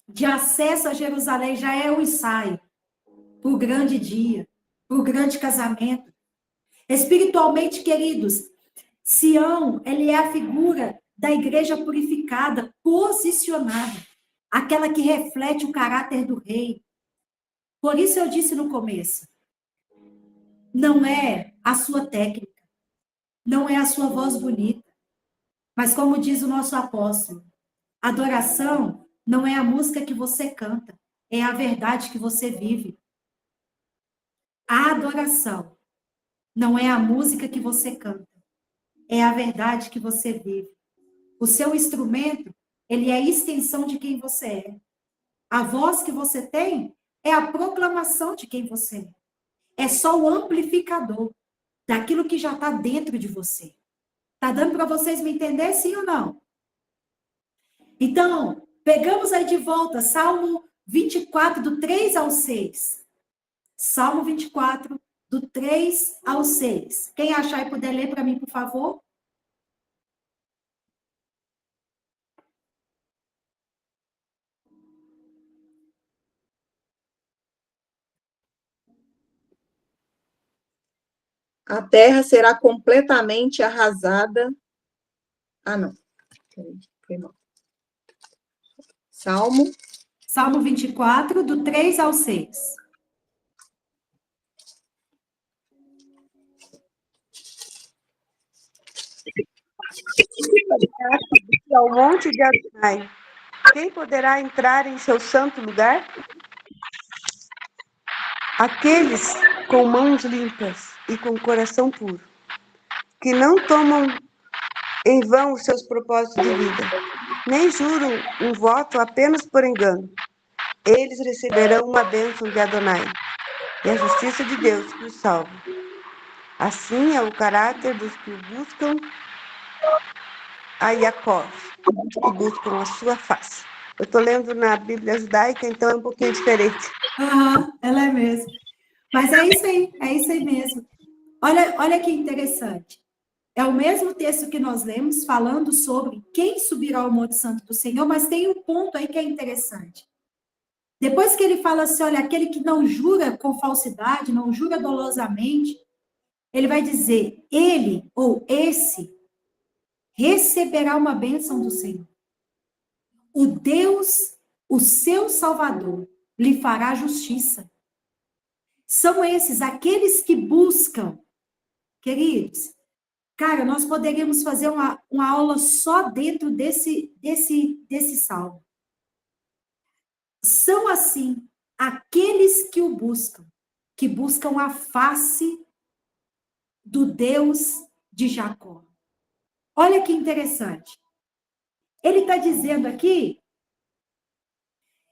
de acesso a Jerusalém já é o ensaio para o grande dia, para o grande casamento. Espiritualmente, queridos, Sião, ele é a figura da igreja purificada, posicionada, aquela que reflete o caráter do rei. Por isso eu disse no começo, não é a sua técnica, não é a sua voz bonita, mas como diz o nosso apóstolo, adoração não é a música que você canta, é a verdade que você vive. A adoração não é a música que você canta, é a verdade que você vive. O seu instrumento, ele é a extensão de quem você é. A voz que você tem é a proclamação de quem você é. É só o amplificador daquilo que já está dentro de você. Está dando para vocês me entender, sim ou não? Então, pegamos aí de volta Salmo 24, do 3 ao 6. Salmo 24, do 3 ao 6. Quem achar e puder ler para mim, por favor? A terra será completamente arrasada. Ah, não. Foi mal. Salmo 24, do 3 ao 6. Ao monte de Adonai, quem poderá entrar em seu santo lugar? Aqueles com mãos limpas e com coração puro, que não tomam em vão os seus propósitos de vida, nem juram um voto apenas por engano. Eles receberão uma bênção de Adonai e a justiça de Deus que os salva. Assim é o caráter dos que buscam a Jacó, que buscam a sua face. Eu estou lendo na Bíblia judaica, então é um pouquinho diferente. Ela é mesmo. Mas é isso aí mesmo. Olha que interessante. É o mesmo texto que nós lemos, falando sobre quem subirá ao Monte Santo do Senhor, mas tem um ponto aí que é interessante. Depois que ele fala assim, olha, aquele que não jura com falsidade, não jura dolosamente, ele vai dizer, ele ou esse receberá uma bênção do Senhor. O Deus, o seu Salvador, lhe fará justiça. São esses, aqueles que buscam. Queridos, cara, nós poderíamos fazer uma aula só dentro desse salmo. São, assim, aqueles que o buscam, que buscam a face do Deus de Jacó. Olha que interessante. Ele está dizendo aqui,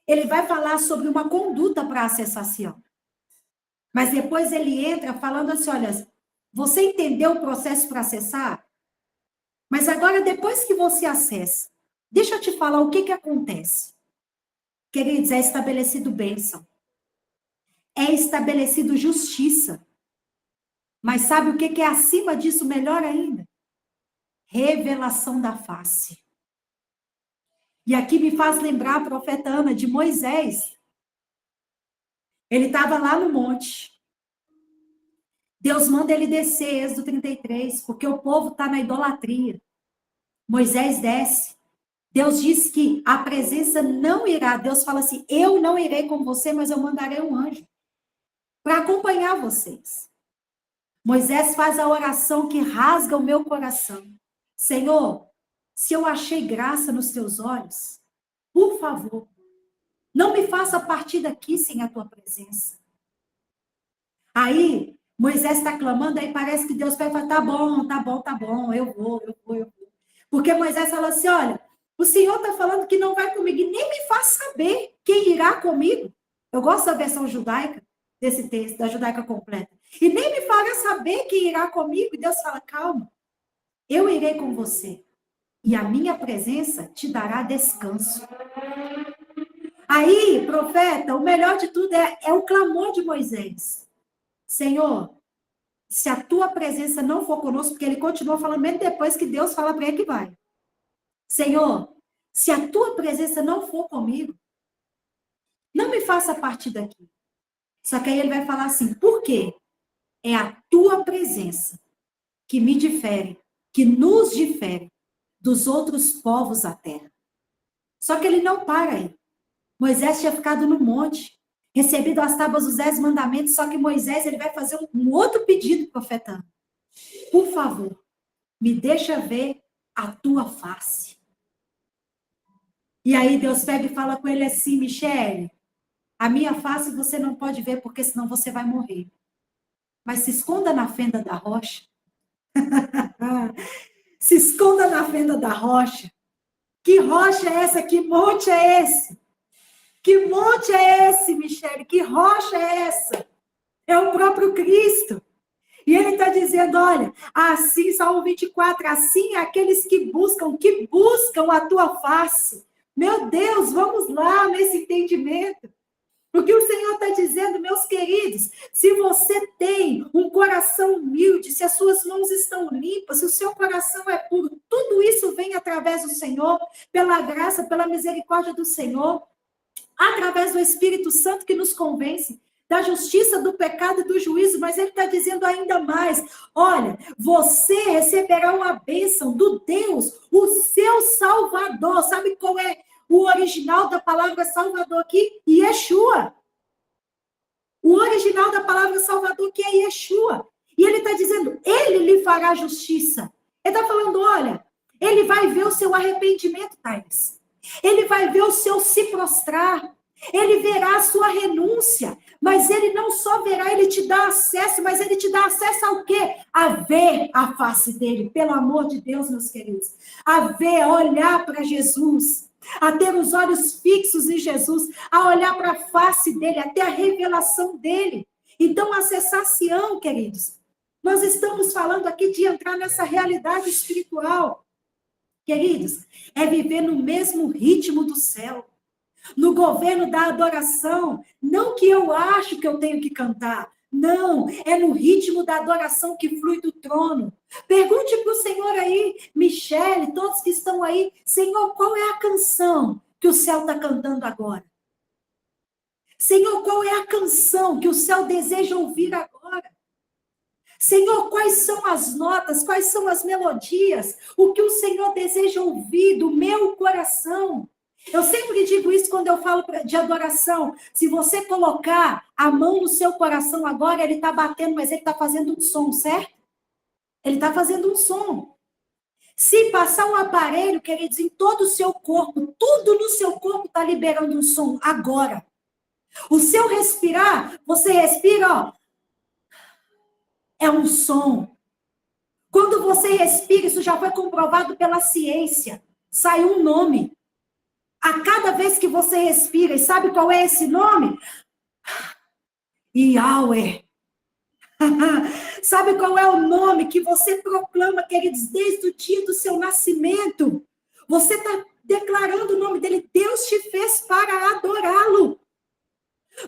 ele vai falar sobre uma conduta para acessar Sião. Mas depois ele entra falando assim, olha, você entendeu o processo para acessar? Mas agora, depois que você acessa, deixa eu te falar o que acontece. Queridos, é estabelecido bênção. É estabelecido justiça. Mas sabe o que é acima disso, melhor ainda? Revelação da face. E aqui me faz lembrar a profeta Ana de Moisés. Ele estava lá no monte. Deus manda ele descer, Êxodo 33, porque o povo está na idolatria. Moisés desce. Deus diz que a presença não irá. Deus fala assim, eu não irei com você, mas eu mandarei um anjo para acompanhar vocês. Moisés faz a oração que rasga o meu coração. Senhor, se eu achei graça nos teus olhos, por favor, não me faça partir daqui sem a tua presença. Aí, Moisés está clamando, aí parece que Deus vai falar, tá bom, eu vou. Porque Moisés fala assim, olha, o Senhor está falando que não vai comigo, e nem me faz saber quem irá comigo. Eu gosto da versão judaica, desse texto, da judaica completa. E nem me fará saber quem irá comigo, e Deus fala, calma, eu irei com você, e a minha presença te dará descanso. Aí, profeta, o melhor de tudo é o clamor de Moisés. Senhor, se a tua presença não for conosco, porque ele continua falando, mesmo depois que Deus fala para ele que vai. Senhor, se a tua presença não for comigo, não me faça partir daqui. Só que aí ele vai falar assim, por quê? É a tua presença que me difere, que nos difere dos outros povos da terra. Só que ele não para aí. Moisés tinha ficado no monte, recebido as tábuas dos 10 mandamentos, só que Moisés ele vai fazer um outro pedido, profeta. Por favor, me deixa ver a tua face. E aí Deus pega e fala com ele assim, Michele, a minha face você não pode ver, porque senão você vai morrer. Mas se esconda na fenda da rocha. Se esconda na fenda da rocha, Que rocha é essa? Que monte é esse? Que monte é esse, Michele? Que rocha é essa? É o próprio Cristo. E ele está dizendo, olha, assim, Salmo 24, assim aqueles que buscam a tua face. Meu Deus, vamos lá nesse entendimento. O que o Senhor está dizendo, meus queridos, se você tem um coração humilde, se as suas mãos estão limpas, se o seu coração é puro, tudo isso vem através do Senhor, pela graça, pela misericórdia do Senhor, através do Espírito Santo que nos convence da justiça, do pecado e do juízo, mas ele está dizendo ainda mais, olha, você receberá uma bênção do Deus, o seu Salvador. Sabe qual é o original da palavra Salvador aqui? Yeshua. O original da palavra Salvador que é Yeshua. E ele está dizendo, ele lhe fará justiça. Ele está falando, olha, ele vai ver o seu arrependimento, Thais. Ele vai ver o seu se prostrar. Ele verá a sua renúncia. Mas ele não só verá, ele te dá acesso, mas ele te dá acesso ao quê? A ver a face dele, pelo amor de Deus, meus queridos. A ver, a olhar para Jesus. A ter os olhos fixos em Jesus, a olhar para a face dele, até a revelação dele. Então, acessar Sião, queridos, nós estamos falando aqui de entrar nessa realidade espiritual. Queridos, é viver no mesmo ritmo do céu, no governo da adoração, não que eu acho que eu tenho que cantar, não, é no ritmo da adoração que flui do trono. Pergunte para o Senhor aí, Michele, todos que estão aí, Senhor, qual é a canção que o céu está cantando agora? Senhor, qual é a canção que o céu deseja ouvir agora? Senhor, quais são as notas, quais são as melodias, o que o Senhor deseja ouvir do meu coração? Eu sempre digo isso quando eu falo de adoração. Se você colocar a mão no seu coração agora, ele está batendo, mas ele está fazendo um som, certo? Ele está fazendo um som. Se passar um aparelho, queridos, em todo o seu corpo, tudo no seu corpo está liberando um som agora. O seu respirar, você respira, ó, é um som. Quando você respira, isso já foi comprovado pela ciência, sai um nome. A cada vez que você respira, e sabe qual é esse nome? Yahweh. Sabe qual é o nome que você proclama, queridos, desde o dia do seu nascimento? Você está declarando o nome dele. Deus te fez para adorá-lo.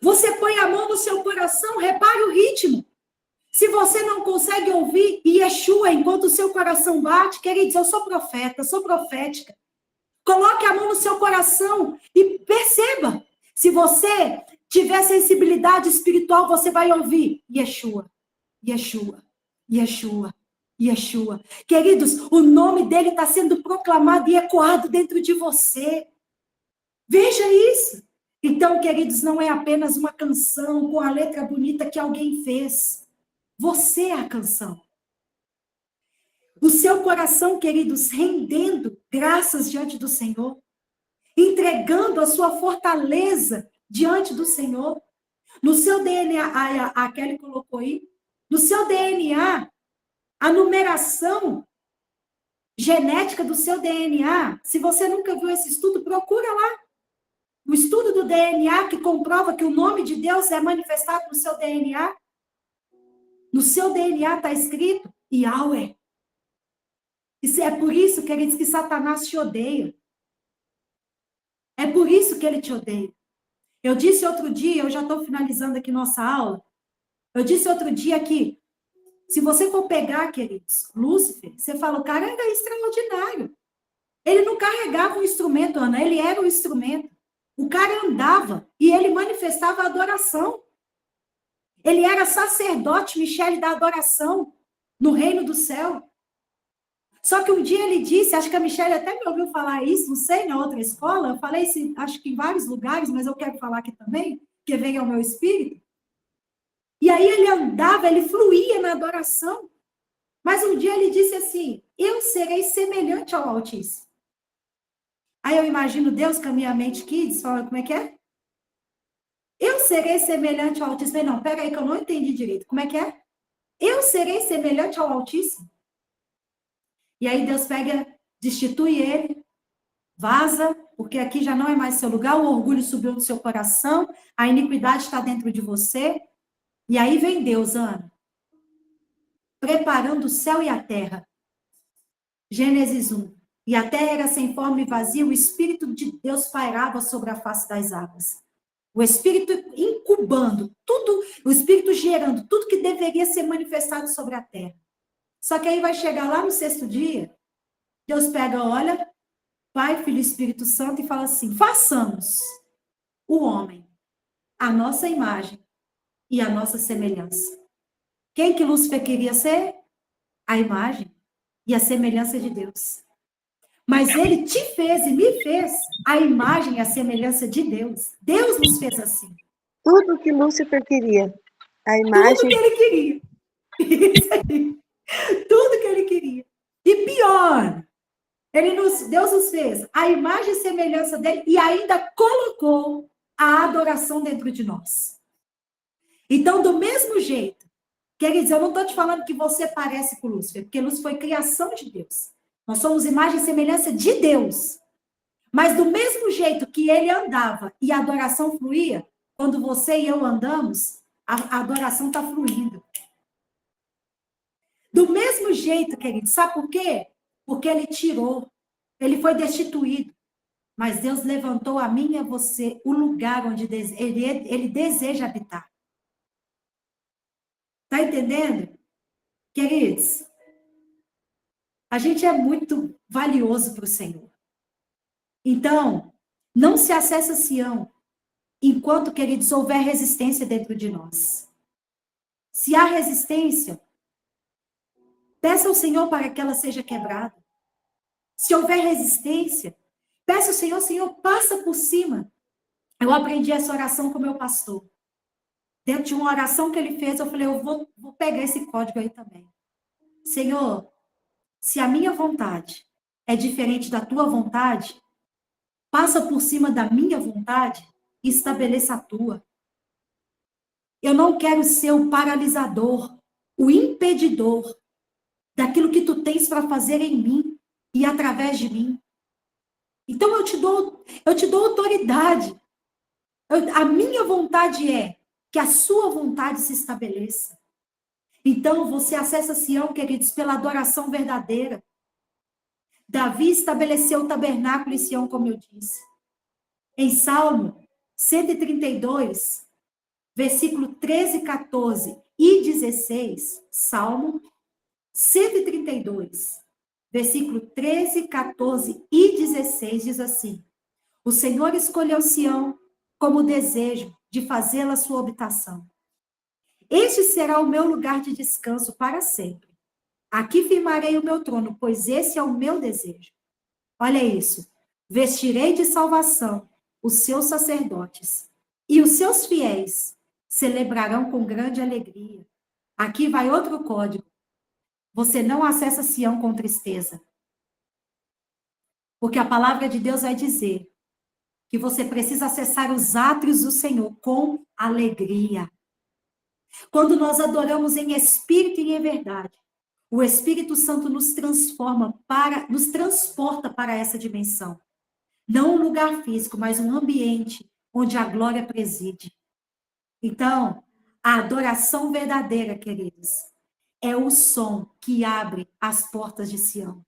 Você põe a mão no seu coração, repare o ritmo. Se você não consegue ouvir Yeshua enquanto o seu coração bate, queridos, eu sou profeta, sou profética. Coloque a mão no seu coração e perceba. Se você tiver sensibilidade espiritual, você vai ouvir Yeshua, Yeshua, Yeshua, Yeshua. Queridos, o nome dele está sendo proclamado e ecoado dentro de você. Veja isso. Então, queridos, não é apenas uma canção com a letra bonita que alguém fez. Você é a canção. O seu coração, queridos, rendendo graças diante do Senhor, entregando a sua fortaleza diante do Senhor. No seu DNA, a Kelly colocou aí, no seu DNA, a numeração genética do seu DNA, se você nunca viu esse estudo, procura lá. O estudo do DNA que comprova que o nome de Deus é manifestado no seu DNA. No seu DNA está escrito Yahweh. É por isso, queridos, que Satanás te odeia. É por isso que ele te odeia. Eu disse outro dia, eu já estou finalizando aqui nossa aula, eu disse outro dia que, se você for pegar, queridos, Lúcifer, você fala, o cara era extraordinário. Ele não carregava um instrumento, Ana, ele era o instrumento. O cara andava e ele manifestava a adoração. Ele era sacerdote, Michele, da adoração no reino do céu. Só que um dia ele disse, acho que a Michele até me ouviu falar isso, não sei, na outra escola, eu falei isso, acho que em vários lugares, mas eu quero falar aqui também, que vem ao meu espírito. E aí ele andava, ele fluía na adoração. Mas um dia ele disse assim, eu serei semelhante ao Altíssimo. Aí eu imagino Deus com a minha mente kids, fala, como é que é? Eu serei semelhante ao Altíssimo. Não, pega aí que eu não entendi direito. Como é que é? Eu serei semelhante ao Altíssimo. E aí Deus pega, destitui ele, Vaza, porque aqui já não é mais seu lugar, o orgulho subiu do seu coração, a iniquidade está dentro de você. E aí vem Deus, Ana, preparando o céu e a terra. Gênesis 1. E a terra era sem forma e vazia, o Espírito de Deus pairava sobre a face das águas. O Espírito incubando tudo, o Espírito gerando tudo que deveria ser manifestado sobre a terra. Só que aí vai chegar lá no sexto dia, Deus pega, olha, Pai, Filho e Espírito Santo e fala assim, façamos o homem, a nossa imagem e a nossa semelhança. Quem que Lúcifer queria ser? A imagem e a semelhança de Deus. Mas ele te fez e me fez a imagem e a semelhança de Deus. Deus nos fez assim. Tudo que Lúcifer queria. A imagem. Tudo que ele queria. Isso aí. Tudo que ele queria. E pior, Deus nos fez a imagem e semelhança dele e ainda colocou a adoração dentro de nós. Então, do mesmo jeito, quer dizer, eu não estou te falando que você parece com Lúcifer, porque Lúcifer foi criação de Deus. Nós somos imagem e semelhança de Deus. Mas do mesmo jeito que ele andava e a adoração fluía, quando você e eu andamos, a adoração está fluindo. Do mesmo jeito, querido, sabe por quê? Porque ele tirou, ele foi destituído. Mas Deus levantou a mim e a você o lugar onde ele deseja habitar. Está entendendo? Queridos, a gente é muito valioso para o Senhor. Então, não se acessa Sião enquanto, queridos, houver resistência dentro de nós. Se há resistência, peça ao Senhor para que ela seja quebrada. Se houver resistência, peça ao Senhor, Senhor, passa por cima. Eu aprendi essa oração com o meu pastor. Dentro de uma oração que ele fez, eu falei, eu vou pegar esse código aí também. Senhor, se a minha vontade é diferente da tua vontade, passa por cima da minha vontade e estabeleça a tua. Eu não quero ser o paralisador, o impedidor daquilo que tu tens para fazer em mim e através de mim. Então eu te dou autoridade. A minha vontade é que a sua vontade se estabeleça. Então você acessa Sião, queridos, pela adoração verdadeira. Davi estabeleceu o tabernáculo em Sião, como eu disse. Em Salmo 132, versículo 13, 14 e 16, Salmo 132, versículo 13, 14 e 16, diz assim: o Senhor escolheu Sião como desejo de fazê-la sua habitação. Este será o meu lugar de descanso para sempre. Aqui firmarei o meu trono, pois esse é o meu desejo. Olha isso. Vestirei de salvação os seus sacerdotes, e os seus fiéis celebrarão com grande alegria. Aqui vai outro código. Você não acessa Sião com tristeza. Porque a palavra de Deus vai dizer que você precisa acessar os átrios do Senhor com alegria. Quando nós adoramos em espírito e em verdade, o Espírito Santo nos transporta para essa dimensão. Não um lugar físico, mas um ambiente onde a glória preside. Então, a adoração verdadeira, queridos, é o som que abre as portas de Sião.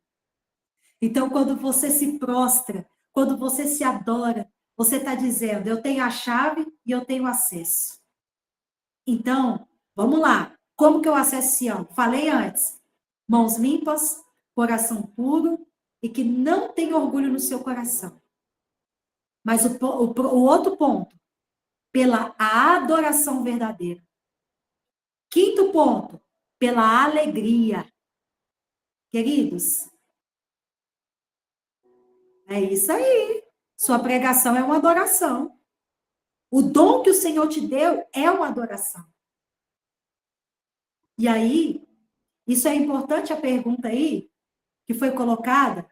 Então, quando você se prostra, quando você se adora, você está dizendo, eu tenho a chave e eu tenho acesso. Então, vamos lá. Como que eu acesso Sião? Falei antes. Mãos limpas, coração puro e que não tem orgulho no seu coração. Mas o outro ponto, pela adoração verdadeira. Quinto ponto, pela alegria. Queridos, é isso aí. Sua pregação é uma adoração. O dom que o Senhor te deu é uma adoração. E aí, isso é importante a pergunta aí, que foi colocada.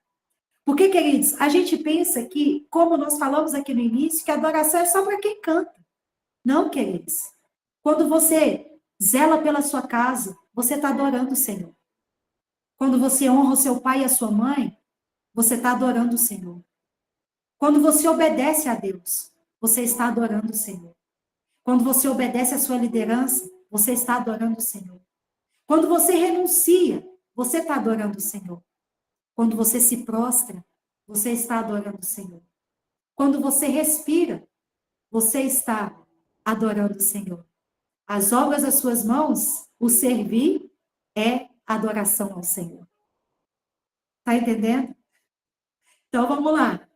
Porque, queridos, a gente pensa que, como nós falamos aqui no início, que a adoração é só para quem canta. Não, queridos. Quando você zela pela sua casa, você está adorando o Senhor. Quando você honra o seu pai e a sua mãe, você está adorando o Senhor. Quando você obedece a Deus, você está adorando o Senhor. Quando você obedece à sua liderança, você está adorando o Senhor. Quando você renuncia, você está adorando o Senhor. Quando você se prostra, você está adorando o Senhor. Quando você respira, você está adorando o Senhor. As obras das suas mãos, o servir, é adoração ao Senhor. Está entendendo? Então, vamos lá.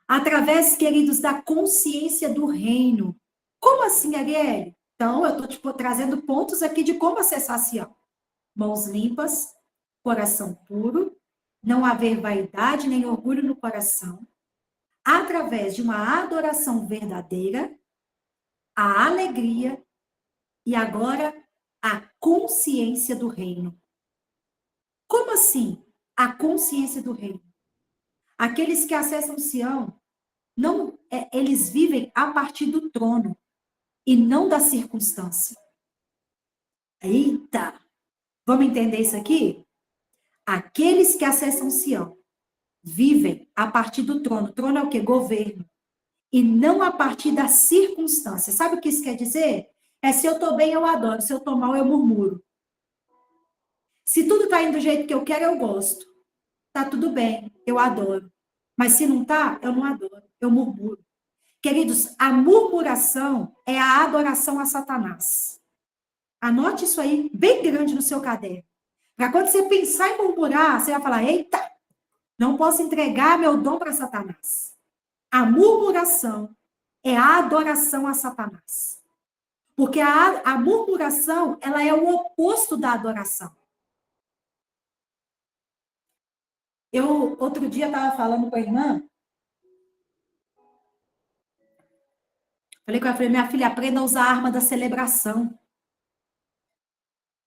Através, queridos, da consciência do reino. Como assim, Arielle? Então, eu estou trazendo pontos aqui de como acessar Sião. Mãos limpas, coração puro, não haver vaidade nem orgulho no coração. Através de uma adoração verdadeira, a alegria e agora a consciência do reino. Como assim? A consciência do reino. Aqueles que acessam Sião, eles vivem a partir do trono e não da circunstância. Eita! Vamos entender isso aqui? Aqueles que acessam Sião vivem a partir do trono. O trono é o quê? Governo. E não a partir da circunstância. Sabe o que isso quer dizer? É se eu estou bem, eu adoro. Se eu estou mal, eu murmuro. Se tudo está indo do jeito que eu quero, eu gosto. Tá tudo bem, eu adoro. Mas se não tá, eu não adoro. Eu murmuro. Queridos, a murmuração é a adoração a Satanás. Anote isso aí, bem grande no seu caderno. Para quando você pensar em murmurar, você vai falar, eita, não posso entregar meu dom para Satanás. A murmuração é a adoração a Satanás. Porque a murmuração, ela é o oposto da adoração. Eu, outro dia, estava falando com a irmã. Falei com ela, minha filha, aprenda a usar a arma da celebração.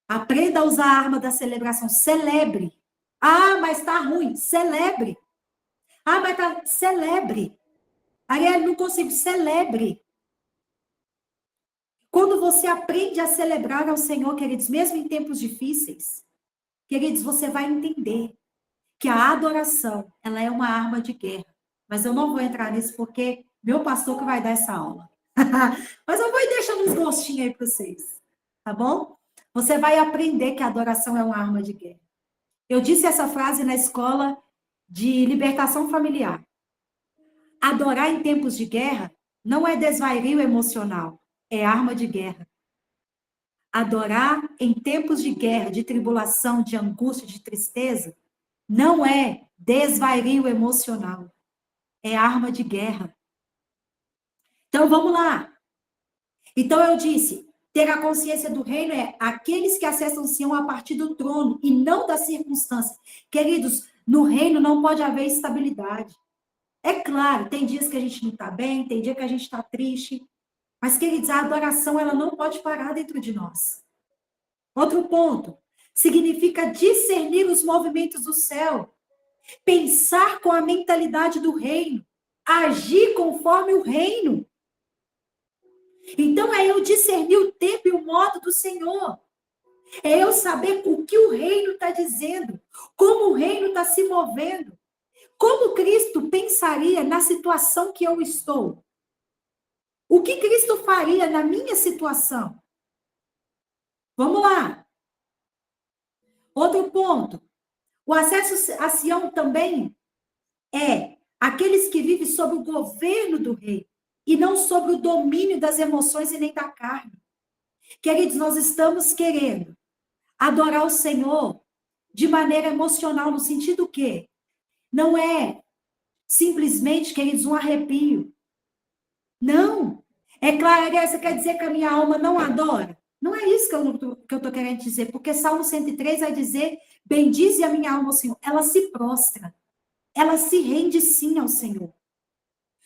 Aprenda a usar a arma da celebração. Celebre. Ah, mas tá ruim. Celebre. Ah, mas tá... Celebre. Arielle, não consigo. Celebre. Quando você aprende a celebrar ao Senhor, queridos, mesmo em tempos difíceis, queridos, você vai entender que a adoração, ela é uma arma de guerra. Mas eu não vou entrar nisso porque meu pastor que vai dar essa aula. Mas eu vou deixando uns gostinhos aí para vocês. Tá bom? Você vai aprender que a adoração é uma arma de guerra. Eu disse essa frase na escola de libertação familiar. Adorar em tempos de guerra não é desvario emocional, é arma de guerra. Adorar em tempos de guerra, de tribulação, de angústia, de tristeza, não é desvario emocional, é arma de guerra. Então, vamos lá. Então, eu disse, ter a consciência do reino é aqueles que acessam Sião a partir do trono e não da circunstância. Queridos, no reino não pode haver estabilidade. É claro, tem dias que a gente não está bem, tem dia que a gente está triste, mas, queridos, a adoração ela não pode parar dentro de nós. Outro ponto, significa discernir os movimentos do céu, pensar com a mentalidade do reino, agir conforme o reino. Então, é eu discernir o tempo e o modo do Senhor. É eu saber o que o reino está dizendo, como o reino está se movendo, como Cristo pensaria na situação que eu estou. O que Cristo faria na minha situação? Vamos lá. Outro ponto. O acesso a Sião também é aqueles que vivem sob o governo do rei e não sob o domínio das emoções e nem da carne. Queridos, nós estamos querendo adorar o Senhor de maneira emocional, no sentido que não é simplesmente, queridos, um arrepio. Não. É claro, você quer dizer que a minha alma não adora? Não é isso que eu estou querendo dizer, porque Salmo 103 vai dizer, bendize a minha alma ao Senhor. Ela se prostra. Ela se rende sim ao Senhor.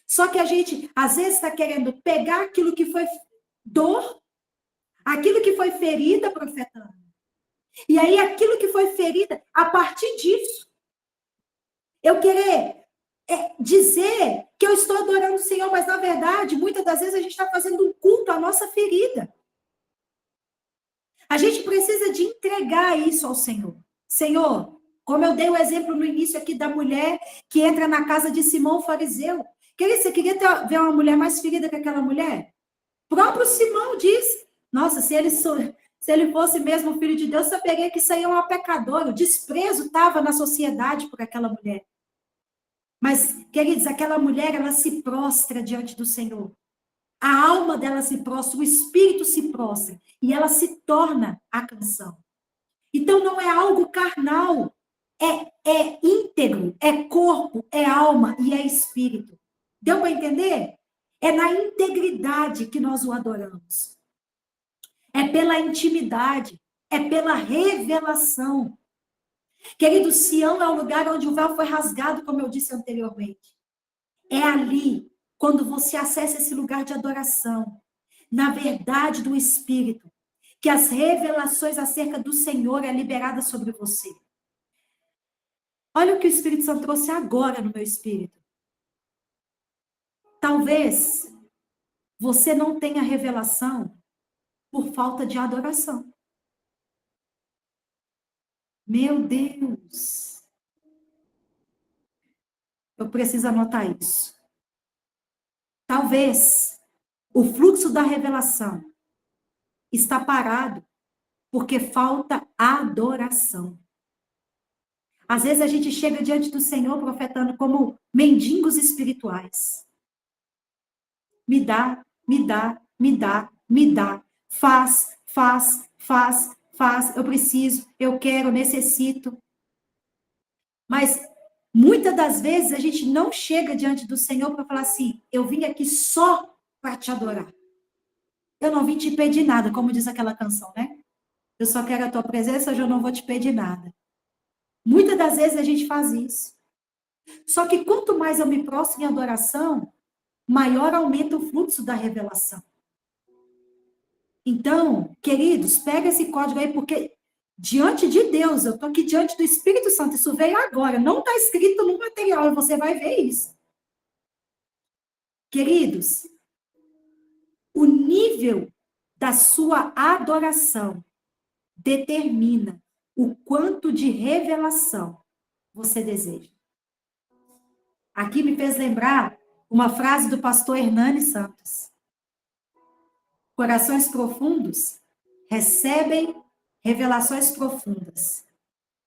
Só que a gente, às vezes, está querendo pegar aquilo que foi dor, aquilo que foi ferida, profeta Ana. E aí, aquilo que foi ferida, a partir disso, eu querer dizer que eu estou adorando o Senhor, mas, na verdade, muitas das vezes a gente está fazendo um culto à nossa ferida. A gente precisa de entregar isso ao Senhor. Senhor, Como eu dei o exemplo no início aqui da mulher que entra na casa de Simão, o fariseu. Você queria ver uma mulher mais ferida que aquela mulher? O próprio Simão diz, nossa, se ele fosse mesmo filho de Deus, saberia que isso aí é uma pecadora. O desprezo estava na sociedade por aquela mulher. Mas, queridos, aquela mulher, ela se prostra diante do Senhor. A alma dela se prostra, o espírito se prostra. E ela se torna a canção. Então, não é algo carnal. É íntegro, é corpo, é alma e é espírito. Deu para entender? É na integridade que nós o adoramos. É pela intimidade, é pela revelação. Querido, Sião é o lugar onde o véu foi rasgado, como eu disse anteriormente. É ali, quando você acessa esse lugar de adoração, na verdade do Espírito, que as revelações acerca do Senhor é liberada sobre você. Olha o que o Espírito Santo trouxe agora no meu espírito. Talvez você não tenha revelação por falta de adoração. Meu Deus! Eu preciso anotar isso. Talvez o fluxo da revelação está parado porque falta adoração. Às vezes a gente chega diante do Senhor profetando como mendigos espirituais. Me dá, me dá, me dá, me dá. Faz, faz, faz, faz. Eu preciso, eu quero, necessito. Mas muitas das vezes a gente não chega diante do Senhor para falar assim, eu vim aqui só para te adorar. Eu não vim te pedir nada, como diz aquela canção, né? Eu só quero a tua presença, hoje eu não vou te pedir nada. Muitas das vezes a gente faz isso. Só que quanto mais eu me prostro em adoração, maior aumenta o fluxo da revelação. Então, queridos, pega esse código aí, porque diante de Deus, eu estou aqui diante do Espírito Santo, isso veio agora, não está escrito no material, e você vai ver isso. Queridos, o nível da sua adoração determina o quanto de revelação você deseja. Aqui me fez lembrar uma frase do pastor Hernani Santos. Corações profundos recebem revelações profundas.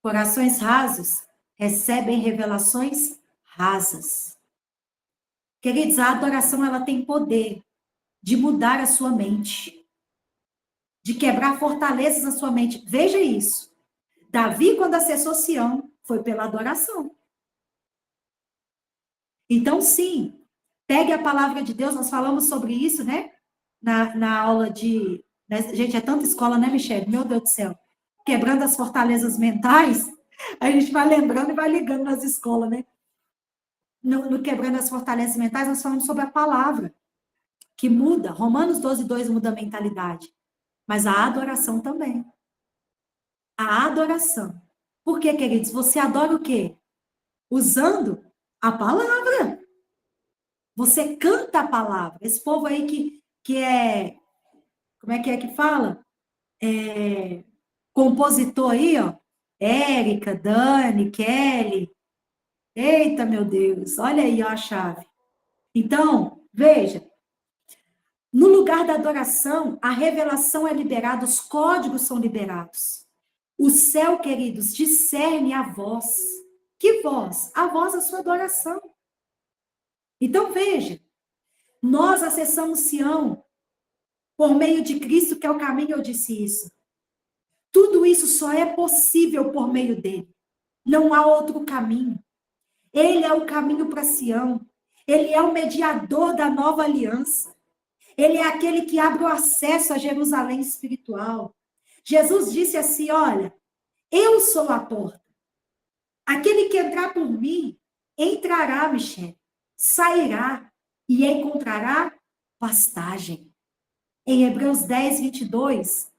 Corações rasos recebem revelações rasas. Queridos, a adoração ela tem poder de mudar a sua mente, de quebrar fortalezas na sua mente. Veja isso. Davi, quando acessou Sião, foi pela adoração. Então, sim, pegue a palavra de Deus, nós falamos sobre isso, né? Na aula de... Gente, é tanta escola, né, Michele? Meu Deus do céu. Quebrando as fortalezas mentais, a gente vai lembrando e vai ligando nas escolas, né? No Quebrando as Fortalezas Mentais, nós falamos sobre a palavra, que muda. Romanos 12:2 muda a mentalidade. Mas a adoração também. A adoração. Por quê, queridos? Você adora o quê? Usando a palavra. Você canta a palavra. Esse povo aí que é... Como é que fala? Compositor aí, ó. Érica, Dani, Kelly. Eita, meu Deus. Olha aí, ó, a chave. Então, veja. No lugar da adoração, a revelação é liberada, os códigos são liberados. O céu, queridos, discerne a voz. Que voz? A voz da sua adoração. Então, veja. Nós acessamos Sião por meio de Cristo, que é o caminho, eu disse isso. Tudo isso só é possível por meio dele. Não há outro caminho. Ele é o caminho para Sião. Ele é o mediador da nova aliança. Ele é aquele que abre o acesso a Jerusalém espiritual. Jesus disse assim, olha, eu sou a porta. Aquele que entrar por mim, entrará, Michele, sairá e encontrará pastagem. Em Hebreus 10:22,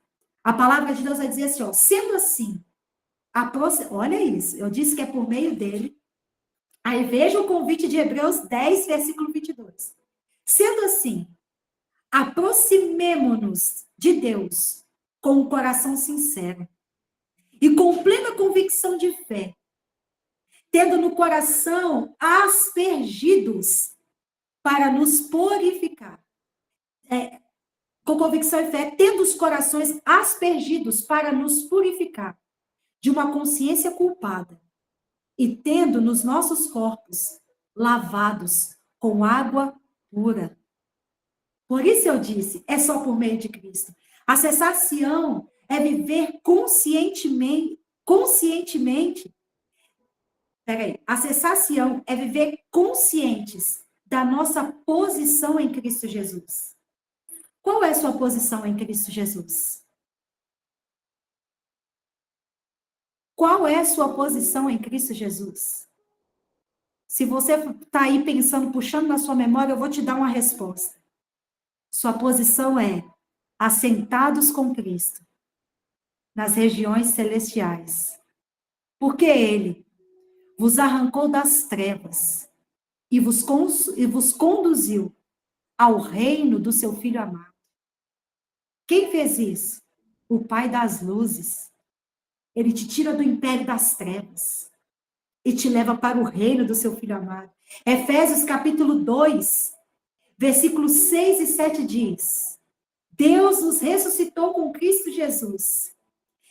a palavra de Deus vai dizer assim, ó, sendo assim, olha isso, eu disse que é por meio dele. Aí veja o convite de Hebreus 10, versículo 22. Sendo assim, aproximemo-nos de Deus com um coração sincero e com plena convicção de fé, tendo no coração aspergidos para nos purificar. Com convicção e fé, tendo os corações aspergidos para nos purificar de uma consciência culpada e tendo nos nossos corpos lavados com água pura. Por isso eu disse, é só por meio de Cristo. Acessar Sião é viver conscientemente. Acessar Sião é viver conscientes da nossa posição em Cristo Jesus. Qual é a sua posição em Cristo Jesus? Qual é a sua posição em Cristo Jesus? Se você está aí pensando, puxando na sua memória, eu vou te dar uma resposta. Sua posição é assentados com Cristo nas regiões celestiais. Porque Ele vos arrancou das trevas e vos conduziu ao reino do seu Filho amado. Quem fez isso? O Pai das luzes. Ele te tira do império das trevas e te leva para o reino do seu Filho amado. Efésios capítulo 2, versículos 6 e 7 diz: Deus nos ressuscitou com Cristo Jesus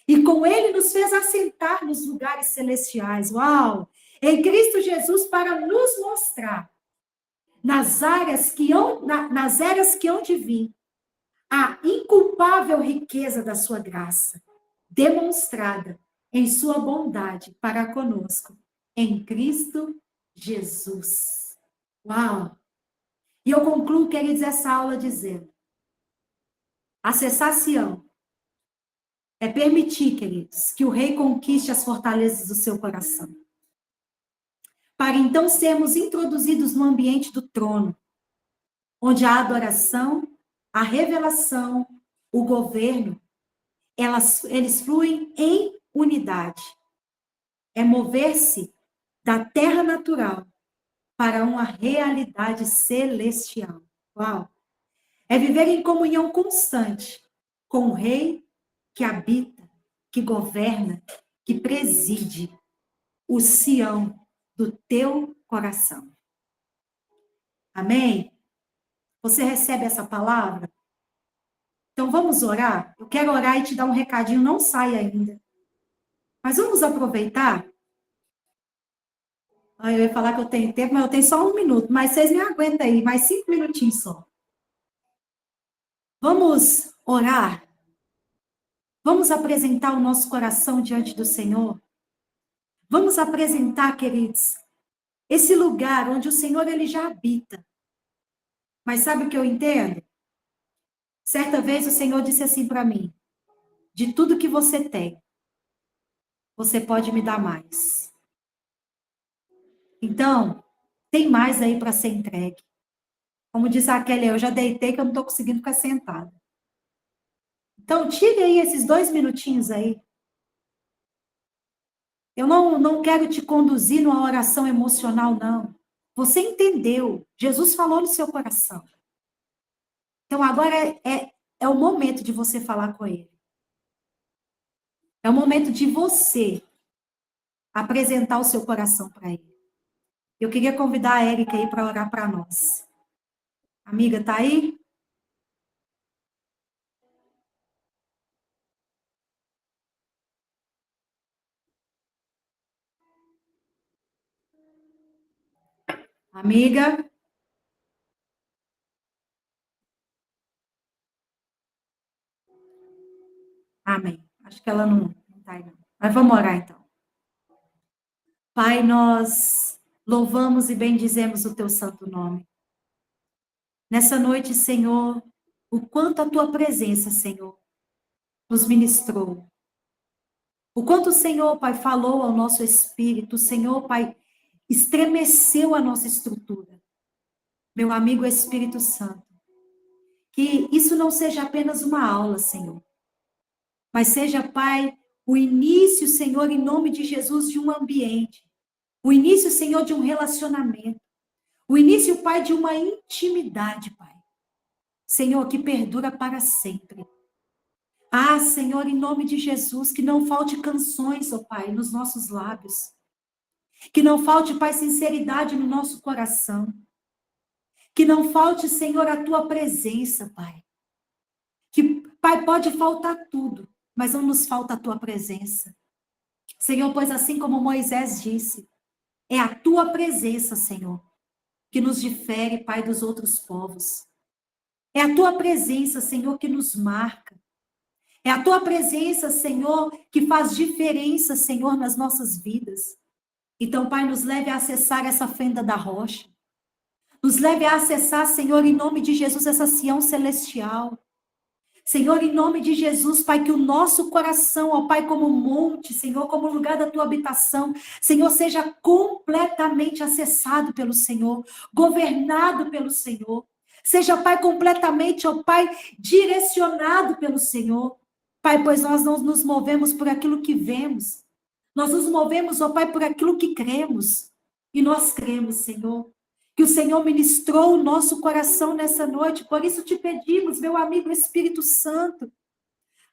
e com Ele nos fez assentar nos lugares celestiais. Uau! Em Cristo Jesus para nos mostrar nas eras que hão de vir a inculpável riqueza da sua graça, demonstrada em sua bondade para conosco, em Cristo Jesus. Uau! E eu concluo, queridos, essa aula dizendo: acessar Sião é permitir, queridos, que o rei conquiste as fortalezas do seu coração. Para então sermos introduzidos no ambiente do trono, onde a adoração, a revelação, o governo, eles fluem em unidade. É mover-se da terra natural para uma realidade celestial. Uau! É viver em comunhão constante com o Rei que habita, que governa, que preside o Sião do teu coração. Amém? Você recebe essa palavra? Então vamos orar? Eu quero orar e te dar um recadinho, não sai ainda. Mas vamos aproveitar. Eu ia falar que eu tenho tempo, mas eu tenho só 1 minuto. Mas vocês me aguentam aí, mais 5 minutinhos só. Vamos orar. Vamos apresentar o nosso coração diante do Senhor. Vamos apresentar, queridos, esse lugar onde o Senhor ele já habita. Mas sabe o que eu entendo? Certa vez o Senhor disse assim para mim: de tudo que você tem, você pode me dar mais. Então, tem mais aí para ser entregue. Como diz a Kelly, eu já deitei que eu não estou conseguindo ficar sentada. Então, tire aí esses 2 minutinhos aí. Eu não quero te conduzir numa oração emocional, não. Você entendeu. Jesus falou no seu coração. Então, agora é o momento de você falar com Ele. É o momento de você apresentar o seu coração para Ele. Eu queria convidar a Érica aí para orar para nós. Amiga, tá aí? Amiga? Amém. Acho que ela não tá aí, não. Mas vamos orar, então. Pai, nós louvamos e bendizemos o teu santo nome. Nessa noite, Senhor, o quanto a tua presença, Senhor, nos ministrou. O quanto o Senhor, Pai, falou ao nosso espírito, o Senhor, Pai, estremeceu a nossa estrutura. Meu amigo Espírito Santo, que isso não seja apenas uma aula, Senhor, mas seja, Pai, o início, Senhor, em nome de Jesus, de um ambiente. O início, Senhor, de um relacionamento. O início, Pai, de uma intimidade, Pai. Senhor, que perdura para sempre. Ah, Senhor, em nome de Jesus, que não falte canções, ó Pai, nos nossos lábios. Que não falte, Pai, sinceridade no nosso coração. Que não falte, Senhor, a tua presença, Pai. Que, Pai, pode faltar tudo, mas não nos falta a tua presença. Senhor, pois assim como Moisés disse, é a tua presença, Senhor, que nos difere, Pai, dos outros povos. É a tua presença, Senhor, que nos marca. É a tua presença, Senhor, que faz diferença, Senhor, nas nossas vidas. Então, Pai, nos leve a acessar essa fenda da rocha. Nos leve a acessar, Senhor, em nome de Jesus, essa Sião celestial. Senhor, em nome de Jesus, Pai, que o nosso coração, ó Pai, como monte, Senhor, como lugar da tua habitação, Senhor, seja completamente acessado pelo Senhor, governado pelo Senhor. Seja, Pai, completamente, ó Pai, direcionado pelo Senhor. Pai, pois nós não nos movemos por aquilo que vemos. Nós nos movemos, ó Pai, por aquilo que cremos. E nós cremos, Senhor, que o Senhor ministrou o nosso coração nessa noite. Por isso te pedimos, meu amigo Espírito Santo.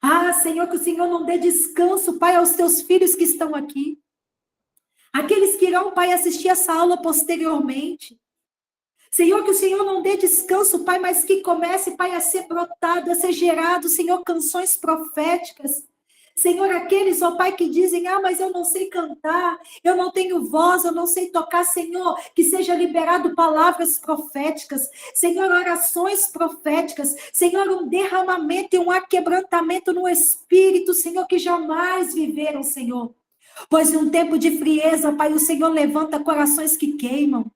Ah, Senhor, que o Senhor não dê descanso, Pai, aos teus filhos que estão aqui. Aqueles que irão, Pai, assistir essa aula posteriormente. Senhor, que o Senhor não dê descanso, Pai, mas que comece, Pai, a ser brotado, a ser gerado, Senhor, canções proféticas. Senhor, aqueles, ó Pai, que dizem, mas eu não sei cantar, eu não tenho voz, eu não sei tocar, Senhor, que seja liberado palavras proféticas, Senhor, orações proféticas, Senhor, um derramamento e um aquebrantamento no Espírito, Senhor, que jamais viveram, Senhor. Pois em um tempo de frieza, Pai, o Senhor levanta corações que queimam.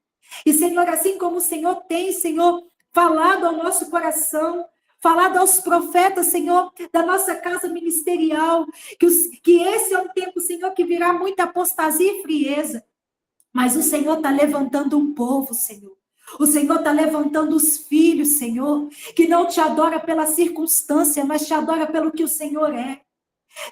E, Senhor, assim como o Senhor tem, Senhor, falado ao nosso coração, falado aos profetas, Senhor, da nossa casa ministerial, que esse é um tempo, Senhor, que virá muita apostasia e frieza. Mas o Senhor está levantando um povo, Senhor. O Senhor está levantando os filhos, Senhor, que não te adora pela circunstância, mas te adora pelo que o Senhor é.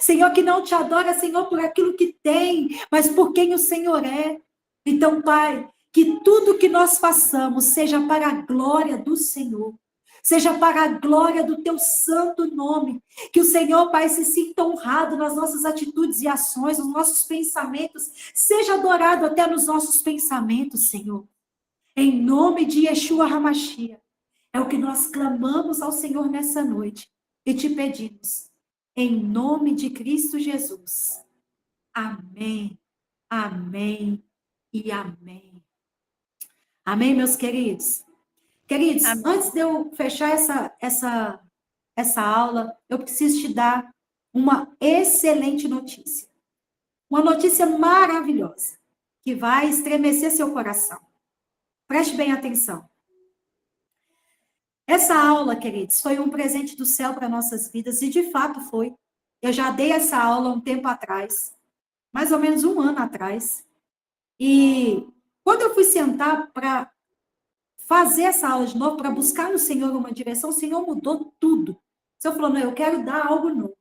Senhor, que não te adora, Senhor, por aquilo que tem, mas por quem o Senhor é. Então, Pai, que tudo que nós façamos seja para a glória do Senhor. Seja para a glória do teu santo nome. Que o Senhor, Pai, se sinta honrado nas nossas atitudes e ações, nos nossos pensamentos. Seja adorado até nos nossos pensamentos, Senhor. Em nome de Yeshua HaMashiach. É o que nós clamamos ao Senhor nessa noite. E te pedimos. Em nome de Cristo Jesus. Amém. Amém e amém. Amém, meus queridos? Queridos, amém. Antes de eu fechar essa aula, eu preciso te dar uma excelente notícia. Uma notícia maravilhosa, que vai estremecer seu coração. Preste bem atenção. Essa aula, queridos, foi um presente do céu para nossas vidas, e de fato foi. Eu já dei essa aula um tempo atrás, mais ou menos 1 ano atrás. E quando eu fui sentar para fazer essa aula de novo, para buscar no Senhor uma direção, o Senhor mudou tudo. O Senhor falou, não, eu quero dar algo novo.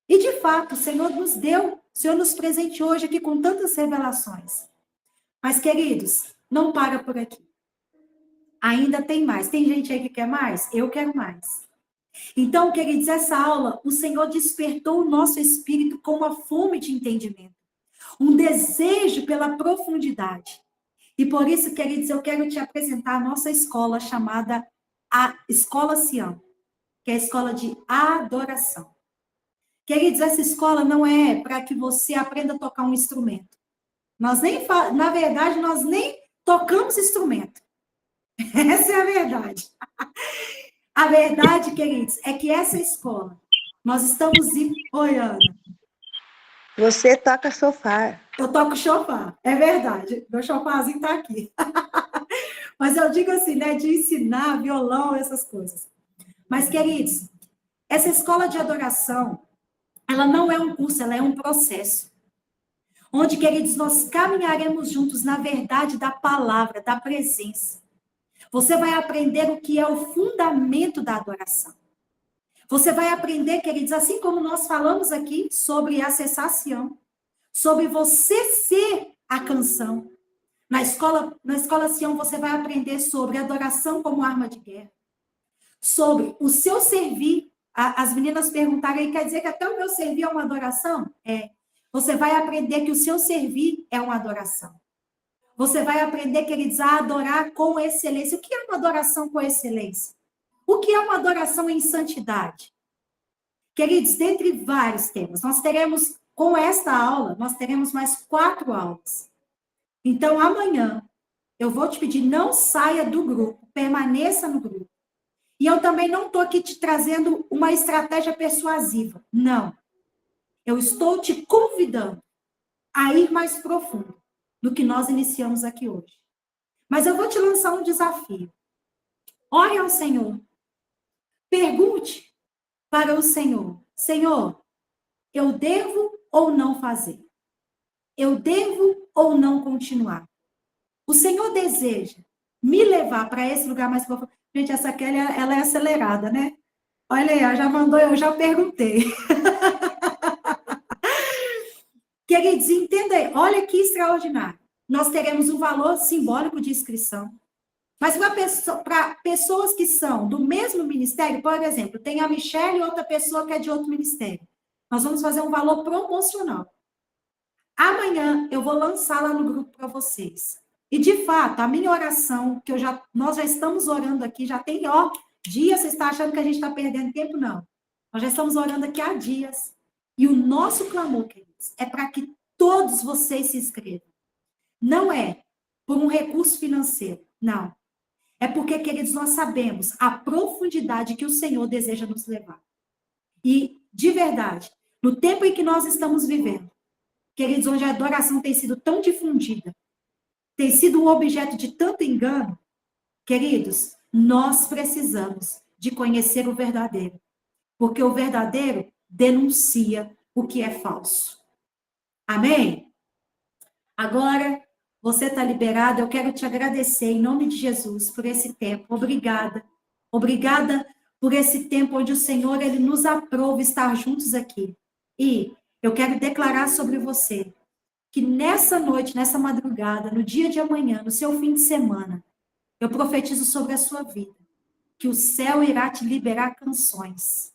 E de fato, o Senhor nos deu, o Senhor nos presenteou hoje aqui com tantas revelações. Mas, queridos, não para por aqui. Ainda tem mais. Tem gente aí que quer mais? Eu quero mais. Então, queridos, essa aula, o Senhor despertou o nosso espírito com uma fome de entendimento. Um desejo pela profundidade. E por isso, queridos, eu quero te apresentar a nossa escola chamada a Escola Sião, que é a escola de adoração. Queridos, essa escola não é para que você aprenda a tocar um instrumento. Na verdade, nós nem tocamos instrumento. Essa é a verdade. A verdade, queridos, é que essa escola, nós estamos Oi, Ana. Você toca chofar. Eu toco chofar, é verdade. Meu chofarzinho está aqui. Mas eu digo assim, né, de ensinar violão, essas coisas. Mas, queridos, essa escola de adoração, ela não é um curso, ela é um processo. Onde, queridos, nós caminharemos juntos na verdade da palavra, da presença. Você vai aprender o que é o fundamento da adoração. Você vai aprender, queridos, assim como nós falamos aqui sobre acessar Sião, sobre você ser a canção. Na escola Sião, você vai aprender sobre adoração como arma de guerra. Sobre o seu servir. As meninas perguntaram aí, quer dizer que até o meu servir é uma adoração? É. você vai aprender que o seu servir é uma adoração. Você vai aprender, queridos, a adorar com excelência. O que é uma adoração com excelência? O que é uma adoração em santidade? Queridos, dentre vários temas, nós teremos, com esta aula, nós teremos mais 4 aulas. Então, amanhã, eu vou te pedir, não saia do grupo, permaneça no grupo. E eu também não estou aqui te trazendo uma estratégia persuasiva. Não. Eu estou te convidando a ir mais profundo do que nós iniciamos aqui hoje. Mas eu vou te lançar um desafio. Ore ao Senhor. Pergunte para o Senhor. Senhor, eu devo ou não fazer? Eu devo ou não continuar? O Senhor deseja me levar para esse lugar mais profundo. Gente, essa Kelly, ela é acelerada, né? Olha aí, ela já mandou, eu já perguntei. Queridos, entenda aí, olha que extraordinário. Nós teremos um valor simbólico de inscrição. Mas para pessoas que são do mesmo ministério, por exemplo, tem a Michelle e outra pessoa que é de outro ministério. Nós vamos fazer um valor promocional. Amanhã eu vou lançar lá no grupo para vocês. E, de fato, a minha oração, que nós já estamos orando aqui, já tem, dias, você está achando que a gente está perdendo tempo? Não. Nós já estamos orando aqui há dias. E o nosso clamor, queridos, é para que todos vocês se inscrevam. Não é por um recurso financeiro, não. É porque, queridos, nós sabemos a profundidade que o Senhor deseja nos levar. E, de verdade, no tempo em que nós estamos vivendo, queridos, onde a adoração tem sido tão difundida, tem sido um objeto de tanto engano, queridos, nós precisamos de conhecer o verdadeiro. Porque o verdadeiro denuncia o que é falso. Amém? Agora, você está liberado. Eu quero te agradecer em nome de Jesus por esse tempo. Obrigada. Obrigada por esse tempo onde o Senhor ele nos aprova estar juntos aqui. E eu quero declarar sobre você que nessa noite, nessa madrugada, no dia de amanhã, no seu fim de semana, eu profetizo sobre a sua vida que o céu irá te liberar canções.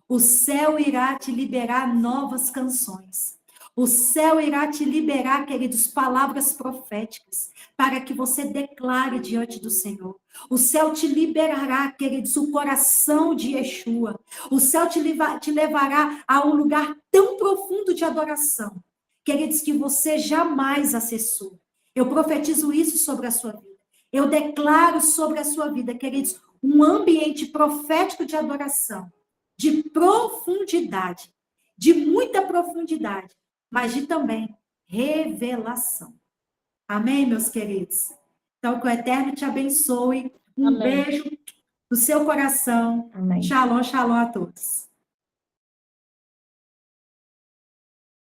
O céu irá te liberar novas canções. O céu irá te liberar, queridos, palavras proféticas, para que você declare diante do Senhor. O céu te liberará, queridos, o coração de Yeshua. O céu te levará a um lugar tão profundo de adoração, queridos, que você jamais acessou. Eu profetizo isso sobre a sua vida. Eu declaro sobre a sua vida, queridos, um ambiente profético de adoração, de profundidade, de muita profundidade, mas de também revelação. Amém, meus queridos? Então, que o Eterno te abençoe. Um beijo no seu coração. Amém. Shalom, shalom a todos.